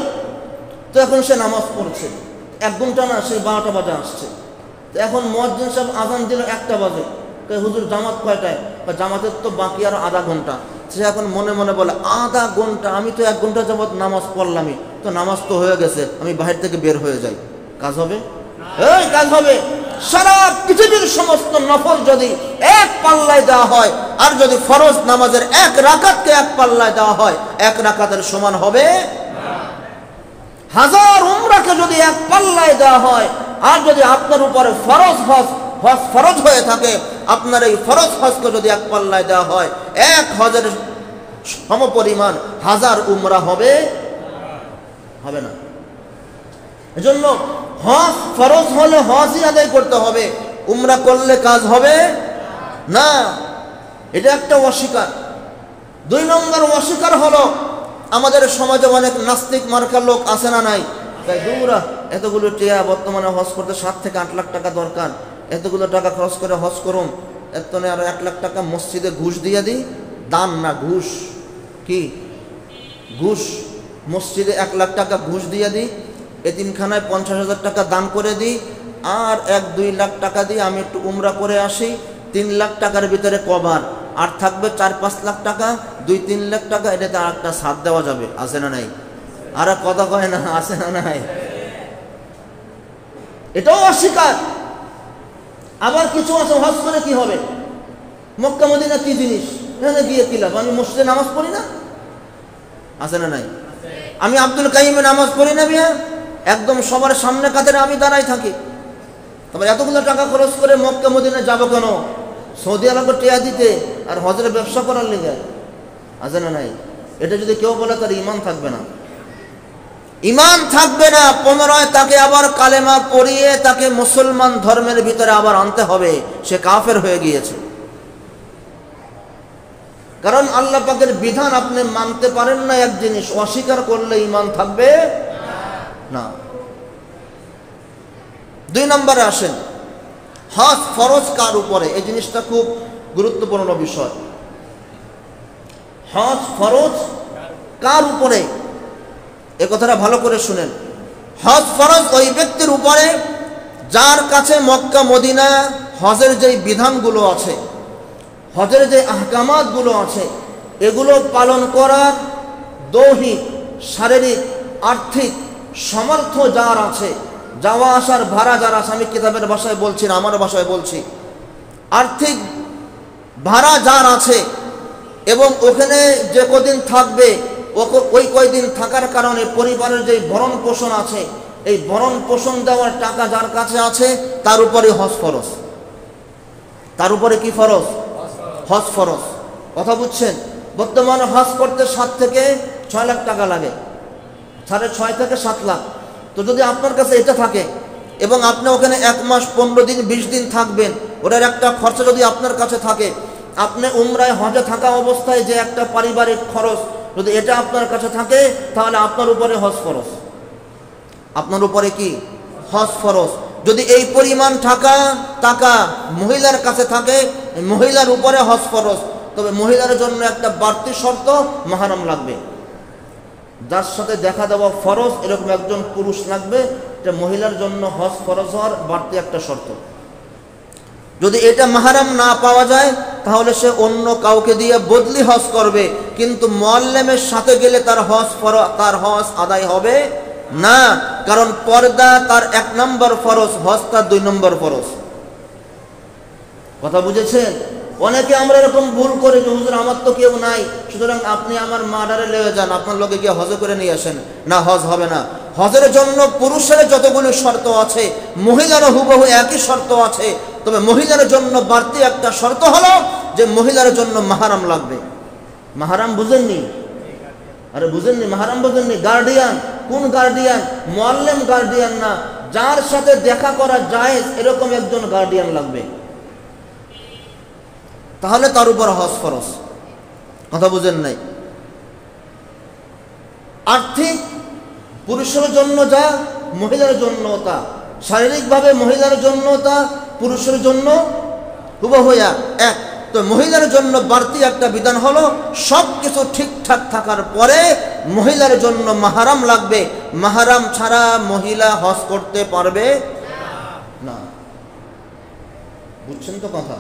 তো এখন সে নামাজ পড়ছে 1 ঘন্টা না, সেই 12টা বাজে আসছে। তো এখন মুয়াজ্জিন সাহেব আযান দিল 1টা বাজে, হুজুর জামাত কয়টায়? জামাতের তো বাকি আরো আধা ঘন্টা। সে এখন মনে মনে বলে আধা ঘন্টা, আমি তো 1 ঘন্টা যাবত নামাজ পড়লামই, তো নামাজ তো হয়ে গেছে, আমি বাহির থেকে বের হয়ে যাই, কাজ হবে? এই কাজ হবে। সারা পৃথিবীর সমস্ত নফল যদি এক পাল্লায় দেওয়া হয়, আর যদি ফরজ নামাজের 1 রাকাতকে 1 পাল্লায় দেওয়া হয়, 1 রাকাতের সমান হবে? 1000 উমরাকে যদি 1 পাল্লায় দেওয়া হয়, আর যদি আপনার উপরে ফরজ হজ ফরজ হয়ে থাকে, আপনার এই ফরজ হজকে যদি 1 পাল্লায় দেওয়া হয়, 1 হজের সমপরিমাণ 1000 উমরা হবে? হবে না। এজন্য হজ ফরজ হলে হজই আদায় করতে হবে, উমরা করলে কাজ হবে না। এটা একটা অস্বীকার। 2 নম্বর অস্বীকার হলো আমাদের সমাজে অনেক নাস্তিক মার্কা লোক আছে না নাই? তাই দূরা এতগুলো টিয়া বর্তমানে হজ করতে 7 থেকে 8 লাখ টাকা দরকার, এতগুলো টাকা খরচ করে হজ করুন, এত আর 1 লাখ টাকা মসজিদে ঘুষ দিয়ে দিই। দান না, ঘুষ। কি ঘুষ? মসজিদে 1 লাখ টাকা ঘুষ দিয়ে দিই, এতিমখানায় 50,000 টাকা দান করে দিই, আর 1-2 লাখ টাকা দিয়ে আমি একটু উমরা করে আসি। 3 লাখ টাকার ভিতরে কভার, আর থাকবে 4-5 লাখ টাকা, 2-3 লাখ টাকা, এটাতে আর একটা সাথ দেওয়া যাবে। আছে না নাই? আর কথা কয় না, আছে না নাই? এটাও অস্বীকার। আবার কিছু আছে হজ করে কি হবে? মক্কা মদিনা কি জিনিস, এখানে গিয়ে কি লাভ? আমি মসজিদে নামাজ পড়ি না? আছে না নাই? আমি আব্দুল কাইমে নামাজ পড়ি না বিয়া? একদম সবার সামনে কাতারে আমি দাঁড়াই থাকি। তবে এতগুলো টাকা খরচ করে মক্কা মদিনা যাবো কেন? সৌদি আরবে টিয়া দিতে আর হজের ব্যবসা করার লেগে? আছে না নাই? এটা যদি কেউ বলে তার ঈমান থাকবে না, ঈমান থাকবে না। পুনরায় তাকে আবার কালেমা পড়িয়ে তাকে মুসলমান ধর্মের ভিতরে আবার আনতে হবে, সে কাফের হয়ে গিয়েছে। কারণ আল্লাহ পাকের বিধান আপনি মানতে পারেন না, এক জিনিস, অস্বীকার করলে ঈমান থাকবে না। 2 নম্বরে আসেন, হজ ফরজ কার উপরে? এই জিনিসটা খুব গুরুত্বপূর্ণ বিষয়। হজ ফরজ কার উপরে? এ কথাটা ভালো করে শুনেন। হজ ফরজ ওই ব্যক্তির উপরে যার কাছে মক্কা মদিনা হজের যেই বিধানগুলো আছে, হজের যে আহকামাতগুলো আছে, এগুলো পালন করার দৈহিক, শারীরিক, আর্থিক সামর্থ্য যার আছে, যাওয়া আসার ভাড়া যার আছে, আমি কিতাবের ভাষায় বলছি না, আমার ভাষায় বলছি, আর্থিক ভাড়া যার আছে এবং ওখানে যে কদিন থাকবে ওই কয়দিন থাকার কারণে পরিবারের যে ভরণ পোষণ আছে, এই ভরণ পোষণ দেওয়ার টাকা যার কাছে আছে, তার উপরে হজ ফরজ। তার উপরে কি ফরজ? হজ ফরজ। কথা বুঝছেন? বর্তমানে হজ করতে 7 থেকে 6 লাখ টাকা লাগে, 6.5 থেকে 7 লাখ। তো যদি আপনার কাছে এটা থাকে এবং আপনি ওখানে 1 মাস 15 দিন 20 দিন থাকবেন, ওটার একটা খরচা যদি আপনার কাছে থাকে, আপনি উমরায় হজে থাকা অবস্থায় যে একটা পারিবারিক খরচ যদি এটা আপনার কাছে থাকে, তাহলে আপনার উপরে হজ ফরজ। আপনার উপরে কি? হজ ফরজ। যদি এই পরিমাণ টাকা মহিলার কাছে থাকে, মহিলার উপরে হজ ফরজ। তবে মহিলার জন্য একটা বাড়তি শর্ত, মাহরাম লাগবে। যার সাথে দেখা দেওয়া ফরজ এরকম একজন পুরুষ লাগবে, এটা মহিলার জন্য হজ ফরজ হওয়ার বাড়তি একটা শর্ত। যদি এটা মাহরাম না পাওয়া যায়, তাহলে সে অন্য কাউকে দিয়ে বদলি হজ করবে, কিন্তু মুআল্লিমের সাথে গেলে তার হজ আদায় হবে না। কারণ পর্দা তার 1 নম্বর ফরজ, হজ তার 2 নম্বর ফরজ। কথা বুঝেছেন? অনেকে আমরা এরকম ভুল করি যে হুজুর আমার তো কেউ নাই, সুতরাং আপনি আমার মার্ডারে লেগে যান, আপনার লোকে গিয়ে হজ করে নিয়ে আসেন। না, হজ হবে না। হজের জন্য পুরুষের যতগুলো শর্ত আছে, মহিলারও হুবহু একই শর্ত আছে। তবে মহিলার জন্য বাড়তি একটা শর্ত হলো যে মহিলার জন্য মাহরাম লাগবে। মাহরাম বুঝেননি? আরে বুঝেননি? মাহরাম বুঝেননি? গার্ডিয়ান। কোন গার্ডিয়ান? মুআল্লিম গার্ডিয়ান না, যার সাথে দেখা করা জায়েজ এরকম একজন গার্ডিয়ান লাগবে, তাহলে তার উপর হজ ফরজ। কথা বুঝেন নাই? আর্থিক পুরুষের জন্য যা, মহিলার জন্য তা। শারীরিকভাবে মহিলার জন্য তা, পুরুষের জন্য হুবহু এক। তো মহিলার জন্য বাড়তি একটা বিধান হলো, সব কিছু ঠিকঠাক থাকার পরে মহিলার জন্য মাহরাম লাগবে। মাহরাম ছাড়া মহিলা হজ করতে পারবে না। বুঝছেন তো কথা?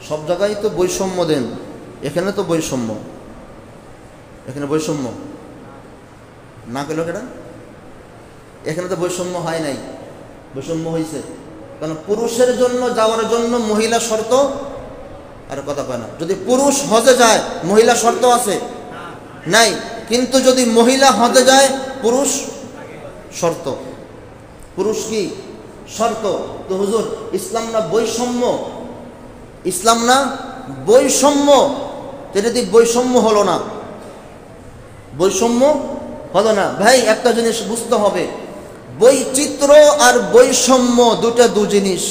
সব জায়গায় তো বৈষম্য দেন, এখানে তো বৈষম্য, এখানে বৈষম্য না পেল কেটা? এখানে তো বৈষম্য হয় নাই, বৈষম্য হয়েছে। কারণ পুরুষের জন্য যাওয়ার জন্য মহিলা শর্ত, আর কথা কয় না। যদি পুরুষ হজে যায়, মহিলা শর্ত আছে নাই, কিন্তু যদি মহিলা হজে যায়, পুরুষ শর্ত। পুরুষ কি শর্ত? তো হুজুর ইসলাম না বৈষম্য? ইসলাম না বৈষম্য? যদি বৈষম্য হলো না, বৈষম্য হলো না। ভাই একটা জিনিস বুঝতে হবে, বৈচিত্র্য আর বৈষম্য দুটা দু জিনিস।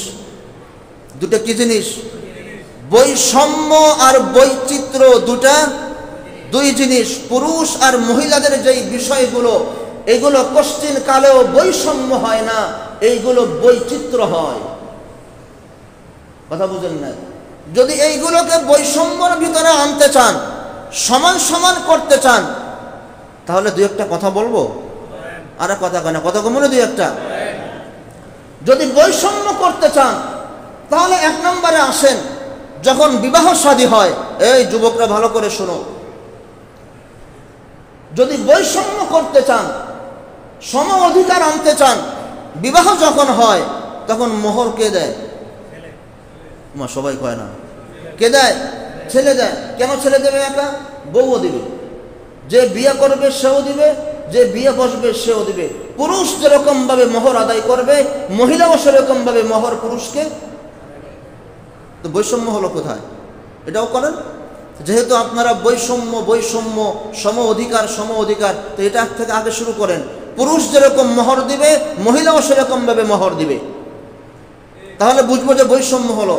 দুটা কি জিনিস? বৈষম্য আর বৈচিত্র্য দুটা 2 জিনিস। পুরুষ আর মহিলাদের যেই বিষয়গুলো, এগুলো কোশ্চিন কালেও বৈষম্য হয় না, এইগুলো বৈচিত্র্য হয়। কথা বুঝেন না? যদি এইগুলোকে বৈষম্যের ভিতরে আনতে চান, সমান সমান করতে চান, তাহলে 2-1টা কথা বলবো। আরে কথা কয় না, কথা কমনে 2-1টা। যদি বৈষম্য করতে চান, তাহলে 1 নম্বরে আসেন, যখন বিবাহ শাদী হয়, এই যুবকরা ভালো করে শোনো, যদি বৈষম্য করতে চান, সম অধিকার আনতে চান, বিবাহ যখন হয়, তখন মোহর কে দেয়? সবাই কয় না। কে দেয়? ছেলে দেয়। কেন ছেলে দেবে? একা? বউও দিবে। যে বিয়ে করবে সেও দিবে, যে বিয়ে বসবে সেও দিবে। পুরুষ যেরকম ভাবে মোহর আদায় করবে, মহিলাও সেরকম ভাবে মোহর পুরুষকে। তো বৈষম্য হলো কোথায়? এটাও করেন। যেহেতু আপনারা বৈষম্য বৈষম্য সম অধিকার, তো এটা থেকে আগে শুরু করেন। পুরুষ যেরকম মোহর দিবে, মহিলাও সেরকম ভাবে মোহর দিবে, তাহলে বুঝবো যে বৈষম্য হলো।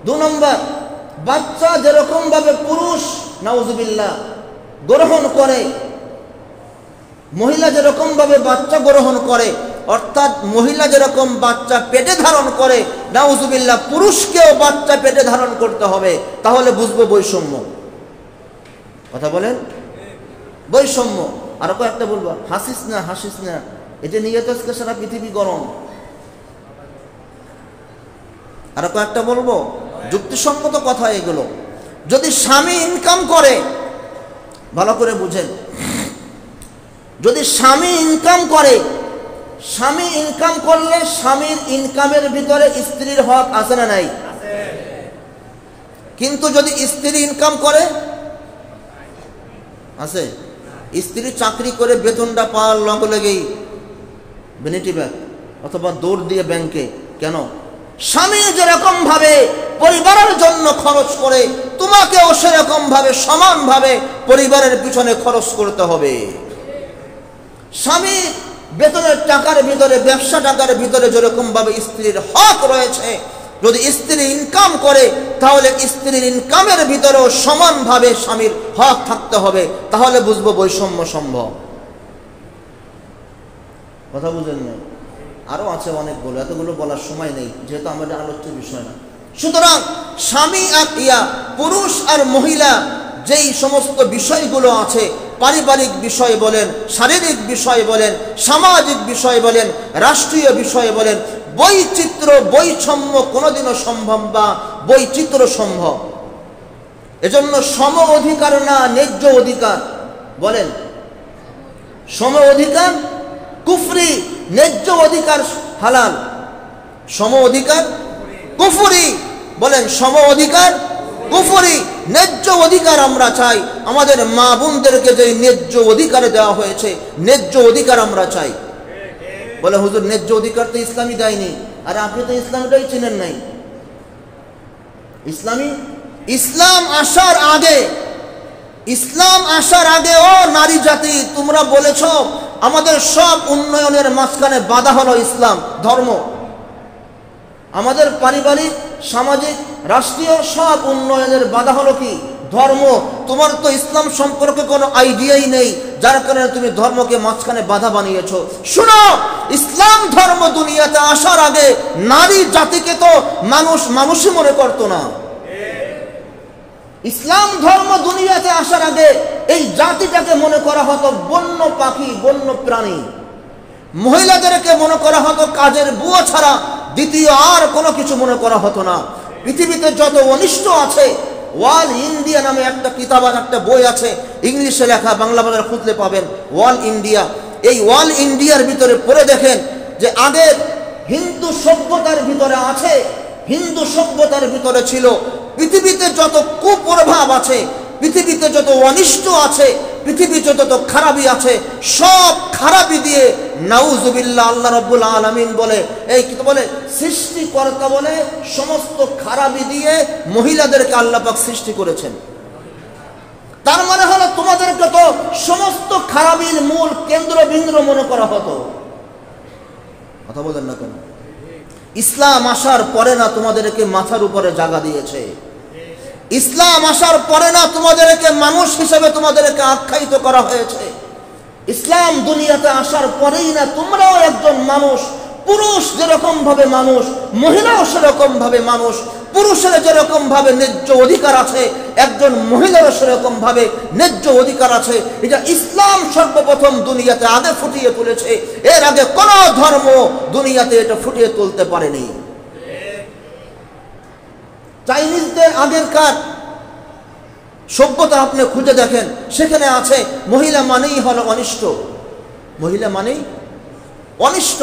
2 নম্বর, বাচ্চা যেরকম ভাবে পুরুষ নাউজুবিল্লাহ গ্রহণ করে, মহিলা যেরকম ভাবে বাচ্চা গ্রহণ করে, অর্থাৎ মহিলা যেরকম বাচ্চা পেটে ধারণ করে, নাউজুবিল্লাহ পুরুষকেও বাচ্চা পেটে ধারণ করতে হবে। তাহলে বুঝবো বৈষম্য। কথা বলেন, বৈষম্য। আর কয়েকটা বলবো, হাসিস না হাসিস না, এটা নিয়ে তো আজকে সারা পৃথিবী গরম। আর কয়েকটা বলবো, যুক্তিসঙ্গত কথা এগুলো। যদি স্বামী ইনকাম করে, ভালো করে বুঝেন, যদি স্বামী ইনকাম করে, স্বামী ইনকাম করলে স্বামীর ইনকামের ভিতরে স্ত্রীর হক আছে না নাই? কিন্তু যদি স্ত্রী ইনকাম করে, আছে? স্ত্রী চাকরি করে বেতনটা পাওয়ার লগে লেগেই ভ্যানিটি ব্যাগ অথবা দৌড় দিয়ে ব্যাংকে। কেন? স্বামী যেরকম ভাবে পরিবারের জন্য খরচ করে, তোমাকেও সেরকম ভাবে সমানভাবে পরিবারের পিছনে খরচ করতে হবে। স্বামী বেতনের টাকার ভিতরে, ব্যবসা টাকার ভিতরে যেরকম ভাবে স্ত্রীর হক রয়েছে, যদি স্ত্রী ইনকাম করে তাহলে স্ত্রীর ইনকামের ভিতরেও সমানভাবে স্বামীর হক থাকতে হবে। তাহলে বুঝবো বৈষম্য সম্ভব। কথা বুঝেন না? আরো আছে অনেকগুলো, এতগুলো বলার সময় নেই, যেহেতু আমাদের আলোচ্য বিষয় না। সুতরাং স্বামী আর পুরুষ আর মহিলা যেই সমস্ত বিষয়গুলো আছে, পারিবারিক বিষয় বলেন, শারীরিক বিষয় বলেন, সামাজিক বিষয় বলেন, রাষ্ট্রীয় বিষয় বলেন, বৈচিত্র্য বৈষম্য কোনোদিনও সম্ভব বা বৈচিত্র্য সম্ভব। এজন্য সম অধিকার না ন্যায্য অধিকার। বলেন, সম অধিকার কুফরি, ন্যায্য অধিকার হালাল। সম অধিকার কুফরি। বলেন, সম অধিকার কুফরি। ন্যায্য অধিকার আমরা চাই। আমাদের মা বোনদেরকে যে ন্যায্য অধিকার দেওয়া হয়েছে, ন্যায্য অধিকার আমরা চাই। বলে, হুজুর ন্যায্য অধিকার তো ইসলামী দেয়নি। আর আপনি তো ইসলামটাই চিনেন নাই। ইসলাম আসার আগে, ইসলাম আসার আগে ও নারী জাতি, তোমরা বলেছ আমাদের সব উন্নয়নের মাঝখানে বাধা হলো ইসলাম ধর্ম। আমাদের পারিবারিক, সামাজিক, রাষ্ট্রীয় সব উন্নয়নের বাধা হলো কি? ধর্ম। তোমার তো ইসলাম সম্পর্কে কোনো আইডিয়াই নেই, যার কারণে তুমি ধর্মকে মাঝখানে বাধা বানিয়েছো। শুনো, ইসলাম ধর্ম দুনিয়াতে আসার আগে নারী জাতিকে তো মানুষই মনে করতো না। ইসলাম ধর্ম দুনিয়াতে আসার আগে এই জাতিটাকে মনে করা হতো বন্য পাখি, বন্য প্রাণী। মহিলাদেরকে মনে করা হতো কাজের বুয়া ছাড়া দ্বিতীয় আর কোনো কিছু মনে করা হতো না। পৃথিবীতে যত অনিষ্ট আছে, ওয়াল ইন্ডিয়া নামে একটা কিতাব, একটা বই আছে, ইংলিশে লেখা, বাংলা বাজারে খুঁজলে পাবেন, ওয়াল ইন্ডিয়া। এই ওয়াল ইন্ডিয়ার ভিতরে পড়ে দেখেন যে আগের হিন্দু সভ্যতার ভিতরে আছে, হিন্দু সভ্যতার ভিতরে ছিল পৃথিবীতে যত কুপ্রভাব আছে, পৃথিবীতে যত অনিষ্ট আছে, পৃথিবীতে যত খারাপি আছে, সব খারাপি দিয়ে নাউজুবিল্লাহ আল্লাহ রাব্বুল আলামিন বলে, এই কি বলে, সৃষ্টিকর্তা বলে সমস্ত খারাপি দিয়ে মহিলাদেরকে আল্লাহ পাক সৃষ্টি করেছেন। তার মানে হলো তোমাদেরকে তো সমস্ত খারাপির মূল কেন্দ্রবিন্দু মনে করা হতো। কথা বলেন না কেন? ইসলাম আসার পরে না তোমাদেরকে মাথার উপরে জায়গা দিয়েছে। ইসলাম আসার পরে না তোমাদেরকে মানুষ হিসেবে তোমাদেরকে আখ্যায়িত করা হয়েছে। ইসলাম দুনিয়াতে আসার পরেই না তোমরাও একজন মানুষ। পুরুষ যেরকম ভাবে মানুষ, মহিলাও সেরকম ভাবে মানুষ। পুরুষের যেরকম ভাবে ন্যায্য অধিকার আছে, একজন মহিলারও সেরকম ভাবে ন্যায্য অধিকার আছে। এটা ইসলাম সর্বপ্রথম দুনিয়াতে আগে ফুটিয়ে তুলেছে। এর আগে কোন ধর্ম দুনিয়াতে এটা ফুটিয়ে তুলতে পারেনি। চাইনিজদের আগেরকার সভ্যতা আপনি খুঁজে দেখেন, সেখানে আছে মহিলা মানেই হলো অনিষ্ট। মহিলা মানেই অনিষ্ট,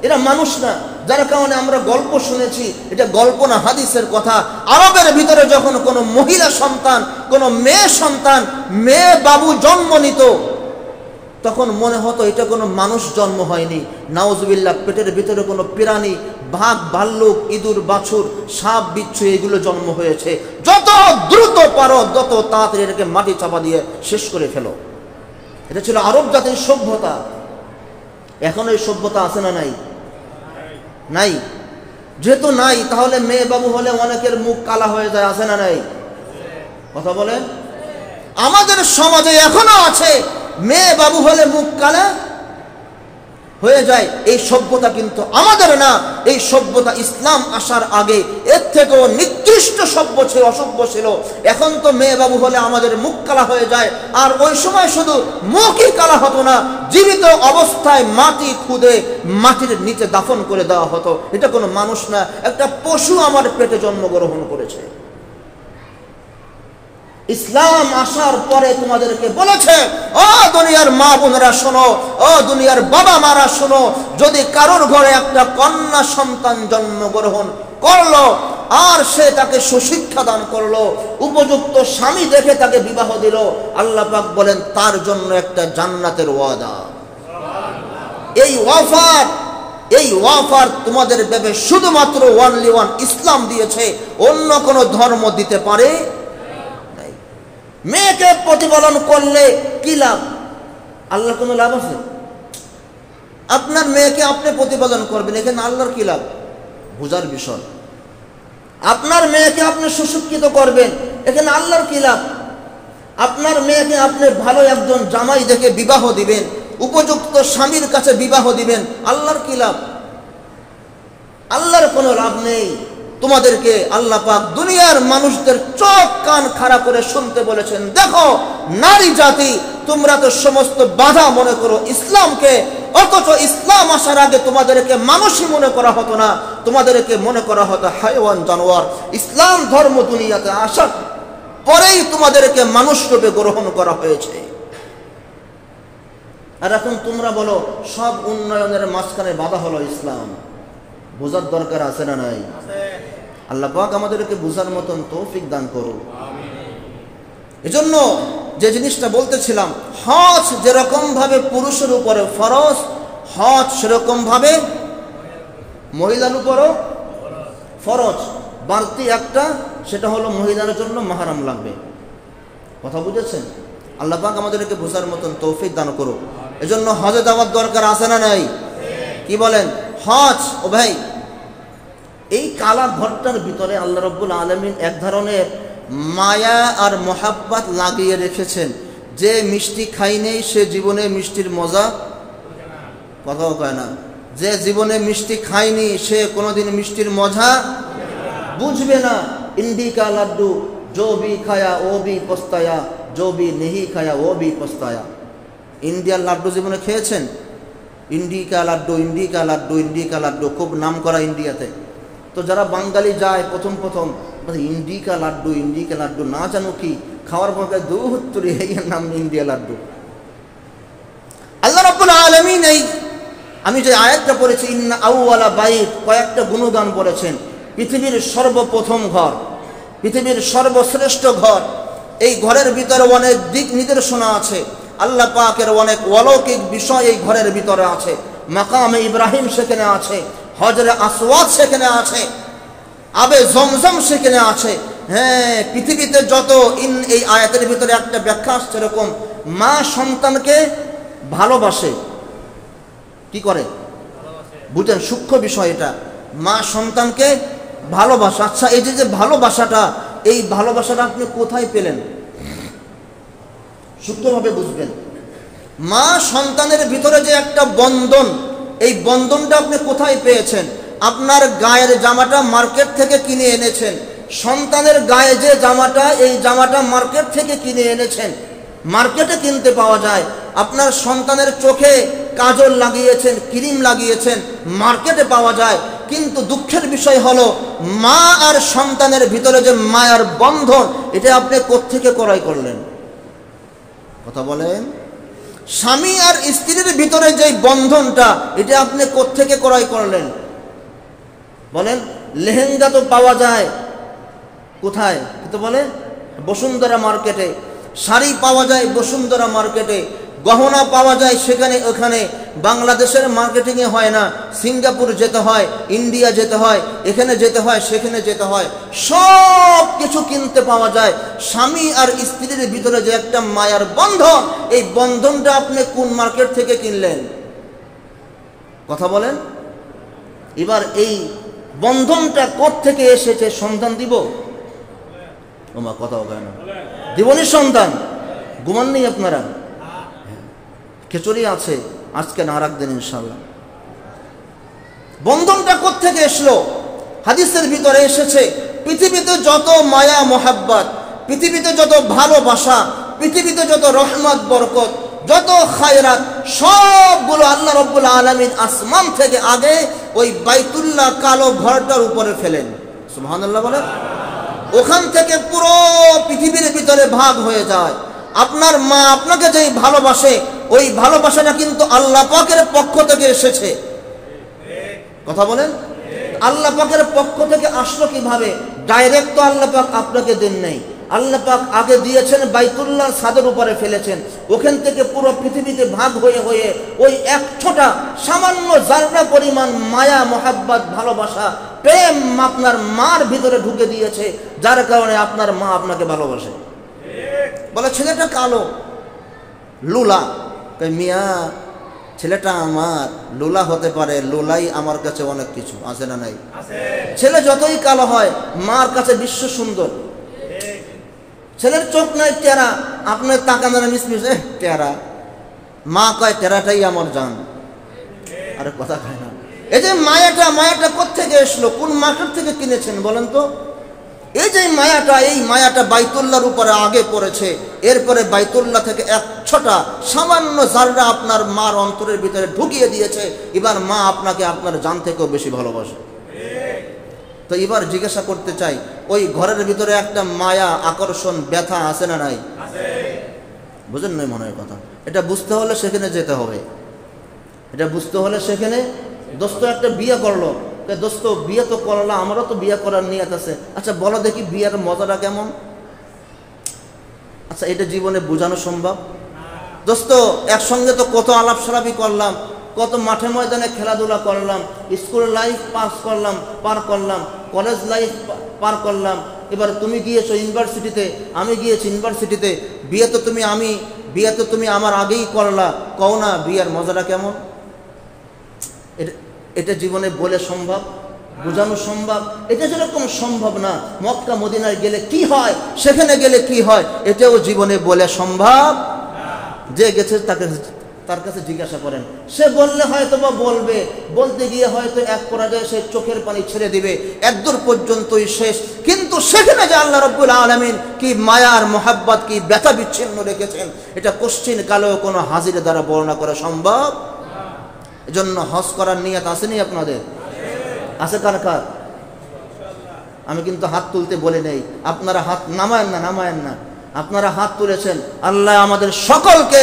এরা মানুষ না। যার কারণে আমরা গল্প শুনেছি, এটা গল্প না, হাদিসের কথা। আরবের ভিতরে যখন কোনো মহিলা সন্তান, কোনো মেয়ে সন্তান, মেয়ে বাবু জন্ম নিত, তখন মনে হতো এটা কোনো মানুষ জন্ম হয়নি, নাউজুবিল্লাহ পেটের ভিতরে কোনো প্রাণী, বাঘ, ভাল্লুক, ইঁদুর, বাছুর, সাপ, বিচ্ছু এগুলো জন্ম হয়েছে। যত দ্রুত পারো তত তাড়াতাড়ি এটাকে মাটি চাপা দিয়ে শেষ করে ফেলো। এটা ছিল আরব জাতির সভ্যতা। এখন এই সভ্যতা আছে না নাই? নাই। যেহেতু নাই, তাহলে মেয়ে বাবু হলে অনেকের মুখ কালা হয়ে যায়, আছে না নাই? কথা বলেন। আমাদের সমাজে এখনো আছে মেয়ে বাবু হলে মুখ কালা, হয়ে যায়। এই সভ্যতা কিন্তু আমাদের না, এই সভ্যতা ইসলাম আসার আগে এর থেকেও নিকৃষ্ট সভ্য ছিল, অসভ্য ছিল। এখন তো মেয়ে বাবু হলে আমাদের মুখ কালা হয়ে যায়, আর ওই সময় শুধু মুখই কালা হতো না, জীবিত অবস্থায় মাটি খুদে মাটির নিচে দাফন করে দেওয়া হতো। এটা কোনো মানুষ না, একটা পশু আমার পেটে জন্মগ্রহণ করেছে। ইসলাম আসার পরে তোমাদেরকে বলেছে, ও দুনিয়ার মা বোনেরা শোনো, ও দুনিয়ার বাবা মারা শোনো, যদি কারোর ঘরে একটা কন্যা সন্তান জন্মগ্রহণ করলো আর সে তাকে সুশিক্ষা দান করলো, উপযুক্ত স্বামী দেখে তাকে বিবাহ দিল, আল্লাহ পাক বলেন তার জন্য একটা জান্নাতের ওয়াদা। এই ওয়াফার তোমাদের ভেবে শুধুমাত্র ওয়ানলি ওয়ান ইসলাম দিয়েছে, অন্য কোনো ধর্ম দিতে পারে। মেয়েকে প্রতিপালন করলে কি লাভ? আল্লাহর কোনো লাভ আছে? আপনার মেয়েকে আপনি প্রতিপালন করবেন, এখানে আল্লাহর কি লাভ? বোঝার বিষয়। আপনার মেয়েকে আপনি সুশিক্ষিত করবেন, এখানে আল্লাহর কি লাভ? আপনার মেয়েকে আপনি ভালো একজন জামাই দেখে বিবাহ দিবেন, উপযুক্ত স্বামীর কাছে বিবাহ দিবেন, আল্লাহর কি লাভ? আল্লাহর কোনো লাভ নেই। তোমাদেরকে আল্লাহ পাক দুনিয়ার মানুষদের চোখ কান খাড়া করে শুনতে বলেছেন, দেখো নারী জাতি তোমরা তো সমস্ত বাধা মনে করো ইসলামকে, অথচ ইসলাম আসার আগে তোমাদেরকে মানুষই মনে করা হতো না, তোমাদেরকে মনে করা হতো হায়ওয়ান, জানোয়ার। ইসলাম ধর্ম দুনিয়াতে আসার পরেই তোমাদেরকে মানুষ রূপে গ্রহণ করা হয়েছে। আর এখন তোমরা বলো সব উন্নয়নের মাঝখানে বাধা হলো ইসলাম। বোঝার দরকার আছে না নাই? আল্লাহ পাক আমাদেরকে বোঝার মতন তৌফিক দান করো। এজন্য যে জিনিসটা বলতেছিলাম, হজ যেরকম ভাবে পুরুষের উপরে ফরজ, হজ সেরকম ভাবে মহিলার উপরও ফরজ। বাড়তি একটা, সেটা হলো মহিলার জন্য মাহরাম লাগবে। কথা বুঝেছেন? আল্লাহ পাক আমাদেরকে বোঝার মতন তৌফিক দান করো। এজন্য হজে যাওয়ার দরকার আছে না নাই? কি বলেন? হজ, ও ভাই, এই কালা ঘরটার ভিতরে আল্লাহ রাব্বুল আলামিন এক ধরনের মায়া আর মোহাব্বত লাগিয়ে রেখেছেন। যে মিষ্টি খাই নেই সে জীবনে মিষ্টির মজা কথাও কয় না। যে জীবনে মিষ্টি খায়নি সে কোনোদিন মিষ্টির মজা বুঝবে না। ইন্ডিকা লাড্ডু जो भी खाया वो भी पछताया, जो भी नहीं खाया वो भी पछताया। ইন্ডিয়ার লাড্ডু জীবনে খেয়েছেন? ইন্ডিকা লাড্ডু, ইন্ডিকা লাড্ডু, ইন্ডিকা লাড্ডু খুব নাম করা ইন্ডিয়াতে। তো যারা বাঙালি যায় প্রথম ইন্ডিকা লাড্ডু, ইন্ডিকা লাড্ডু না জানো কি, খাওয়ার পর দুহত্তরি এই নাম ইন্ডিয়া লাড্ডু। আল্লাহ রাব্বুল আলামিন এই আমি যে আয়াতটা পড়েছি, ইন্না আউওয়ালা বাইত, কয়েকটা গুণগান বলেছেন। পৃথিবীর সর্বপ্রথম ঘর, পৃথিবীর সর্বশ্রেষ্ঠ ঘর। এই ঘরের ভিতরে অনেক দিক নির্দেশনা আছে, আল্লাহ পাকের অনেক অলৌকিক বিষয় এই ঘরের ভিতরে আছে। মাকামে ইব্রাহিম সেখানে আছে, হজরে আসওয়াদ সেখানে আছে, আবে জমজম সেখানে আছে। হ্যাঁ, পৃথিবীতে যত এই আয়াতের ভিতরে একটা ব্যাখ্যা আসছে এরকম, মা সন্তানকে ভালোবাসে। কি করে বুঝেন? সূক্ষ্ম বিষয় এটা, মা সন্তানকে ভালোবাসা। আচ্ছা, এই যে ভালোবাসাটা, এই ভালোবাসাটা আপনি কোথায় পেলেন? সূক্ষ্মভাবে বুঝবেন। মা সন্তানের ভিতরে যে একটা বন্ধন, এই বন্ধনটা আপনি কোথায় পেয়েছেন? আপনার গায়ের জামাটা মার্কেট থেকে কিনে এনেছেন, সন্তানের গায়ে যে জামাটা, এই জামাটা মার্কেট থেকে কিনে এনেছেন, মার্কেটে কিনতে পাওয়া যায়। আপনার সন্তানের চোখে কাজল লাগিয়েছেন, ক্রিম লাগিয়েছেন, মার্কেটে পাওয়া যায়। কিন্তু দুঃখের বিষয় হলো, মা আর সন্তানের ভিতরে যে মায়ার বন্ধন, এটা আপনি কোত্থেকে ক্রয় করলেন? কথা বলেন। স্বামী আর স্ত্রীর ভিতরে যে বন্ধনটা, এটা আপনি কোত্থেকে ক্রয় করলেন? বলেন। লেহেঙ্গা তো পাওয়া যায় কোথায়? তো বলে বসুন্ধরা মার্কেটে। শাড়ি পাওয়া যায় বসুন্ধরা মার্কেটে, গহনা পাওয়া যায় সেখানে ওখানে। বাংলাদেশের মার্কেটিংয়ে হয় না, সিঙ্গাপুর যেতে হয়, ইন্ডিয়া যেতে হয়, এখানে যেতে হয়, সেখানে যেতে হয়। সব কিছু কিনতে পাওয়া যায়। স্বামী আর স্ত্রীর ভিতরে যে একটা মায়ার বন্ধন, এই বন্ধনটা আপনি কোন মার্কেট থেকে কিনলেন? কথা বলেন। এবার এই বন্ধনটা কোত্থেকে এসেছে? সন্তান দিব? ওমা কথা বলে না, দিবনি সন্তান? ঘুমাননি আপনারা? খিচুড়ি আছে, আজকে না, আর একদিন ইনশাল্লাহ। বন্ধনটা কোত্থেকে এসলো? হাদিসের ভিতরে এসেছে, পৃথিবীতে যত মায়া মোহাব্বত, পৃথিবীতে যত ভালোবাসা, পৃথিবীতে যত রহমত বরকত, যত খায়রাত, সবগুলো আল্লাহ রাব্বুল আলামিন আসমান থেকে আগে ওই বাইতুল্লাহ কালো ঘরটার উপরে ফেলেন। সুবহানাল্লাহ বলেন। ওখান থেকে পুরো পৃথিবীর ভিতরে ভাগ হয়ে যায়। আপনার মা আপনাকে যেই ভালোবাসে, ওই ভালোবাসাটা কিন্তু আল্লাহ পাকের পক্ষ থেকে এসেছে। কথা বলেন। আল্লাহ পাকের পক্ষ থেকে আসলো কিভাবে? ডাইরেক্ট তো আল্লাহ পাক আপনাকে দেন নাই। আল্লাহ পাক আগে দিয়েছেন, বাইতুল্লাহ ছাদের উপরে ফেলেছেন। ওখান থেকে পুরো পৃথিবীতে ভাগ হয়ে হয়ে ওই এক ছোটা সামান্য জাররা পরিমাণ মায়া মোহাব্বত ভালোবাসা প্রেম আপনার মার ভিতরে ঢুকে দিয়েছে, যার কারণে আপনার মা আপনাকে ভালোবাসে। বলে ছেলেটা কালো, লুলা। মিয়া, ছেলেটা আমার লুলা হতে পারে, লুলাই আমার কাছে অনেক কিছু আছে না নাই? ছেলে যতই কালো হয়, মার কাছে বিশ্ব সুন্দর। ছেলের চোখ নাই টেরা, আপনার তাকানো মিসমিস টেরা, মা কয় টেরাটাই আমার জান। আরে কথা কয় না। এই যে মায়াটা কোত্থেকে এসলো? কোন মার্কেট থেকে কিনেছেন বলেন তো? এই যে মায়াটা বাইতুল্লাহর উপরে আগে পড়েছে, এরপরে বাইতুল্লাহ থেকে এক ছোটা সামান্য জাররা আপনার মার অন্তরের ভিতরে ঢুকিয়ে দিয়েছে। এবার মা আপনাকে আপনার জান থেকেও বেশি ভালোবাসে। তো এবার জিজ্ঞাসা করতে চাই, ওই ঘরের ভিতরে একটা মায়া, আকর্ষণ, ব্যথা আছে না নাই? বুঝেন নাই মনের কথা? এটা বুঝতে হলে সেখানে যেতে হবে। এটা বুঝতে হলে সেখানে, দোস্ত একটা বিয়ে করলো, দোস্ত বিয়ে তো করলো, আমারও তো বিয়ে করার নিয়ত আছে। আচ্ছা বলো দেখি বিয়ের মজাটা কেমন? আচ্ছা এটা জীবনে বোঝানো সম্ভব? দোস্ত একসঙ্গে তো কত আলাপ সালাপি করলাম, কত মাঠে ময়দানে খেলাধুলা করলাম, স্কুল লাইফ পার করলাম, কলেজ লাইফ পার করলাম। এবার তুমি গিয়েছো ইউনিভার্সিটিতে, আমি গিয়েছি ইউনিভার্সিটিতে। বিয়ে তো তুমি আমার আগেই করলা, কও না বিয়ের মজাটা কেমন? এটা জীবনে বলে সম্ভব? বোঝানো সম্ভব? এটা যেরকম সম্ভব না মক্কা মদিনায় গেলে কি হয়, সেখানে গেলে কি হয়, এটাও জীবনে বলে সম্ভব? যে গেছে তার কাছে জিজ্ঞাসা করেন, সে বললে হয়তো বা বলবে, বলতে গিয়ে হয়তো এক পর্যায়ে সে চোখের পানি ছেড়ে দিবে, এতদূর পর্যন্তই শেষ। কিন্তু সেখানে যে আল্লাহ রাব্বুল আলামিন কি মায়ার মোহাব্বত, কি ব্যথা বিচ্ছিন্ন রেখেছেন, এটা কোশ্চিন কালেও কোনো হাজির দ্বারা বর্ণনা করা সম্ভব? এজন্য হজ করার নিয়ত আসেনি আপনাদের? আছে কার কার? আমি কিন্তু হাত তুলতে বলি নেই, আপনারা হাত নামায়েন না। আপনারা হাত তুলেছেন। আল্লাহ আমাদের সকলকে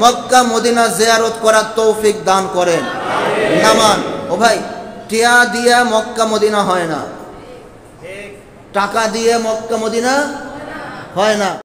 মক্কা মদিনা জিয়ারত করার তৌফিক দান করেন। নামান। ও ভাই, টিয়া দিয়ে মক্কা মদিনা হয় না, টাকা দিয়ে মক্কা মদিনা হয় না।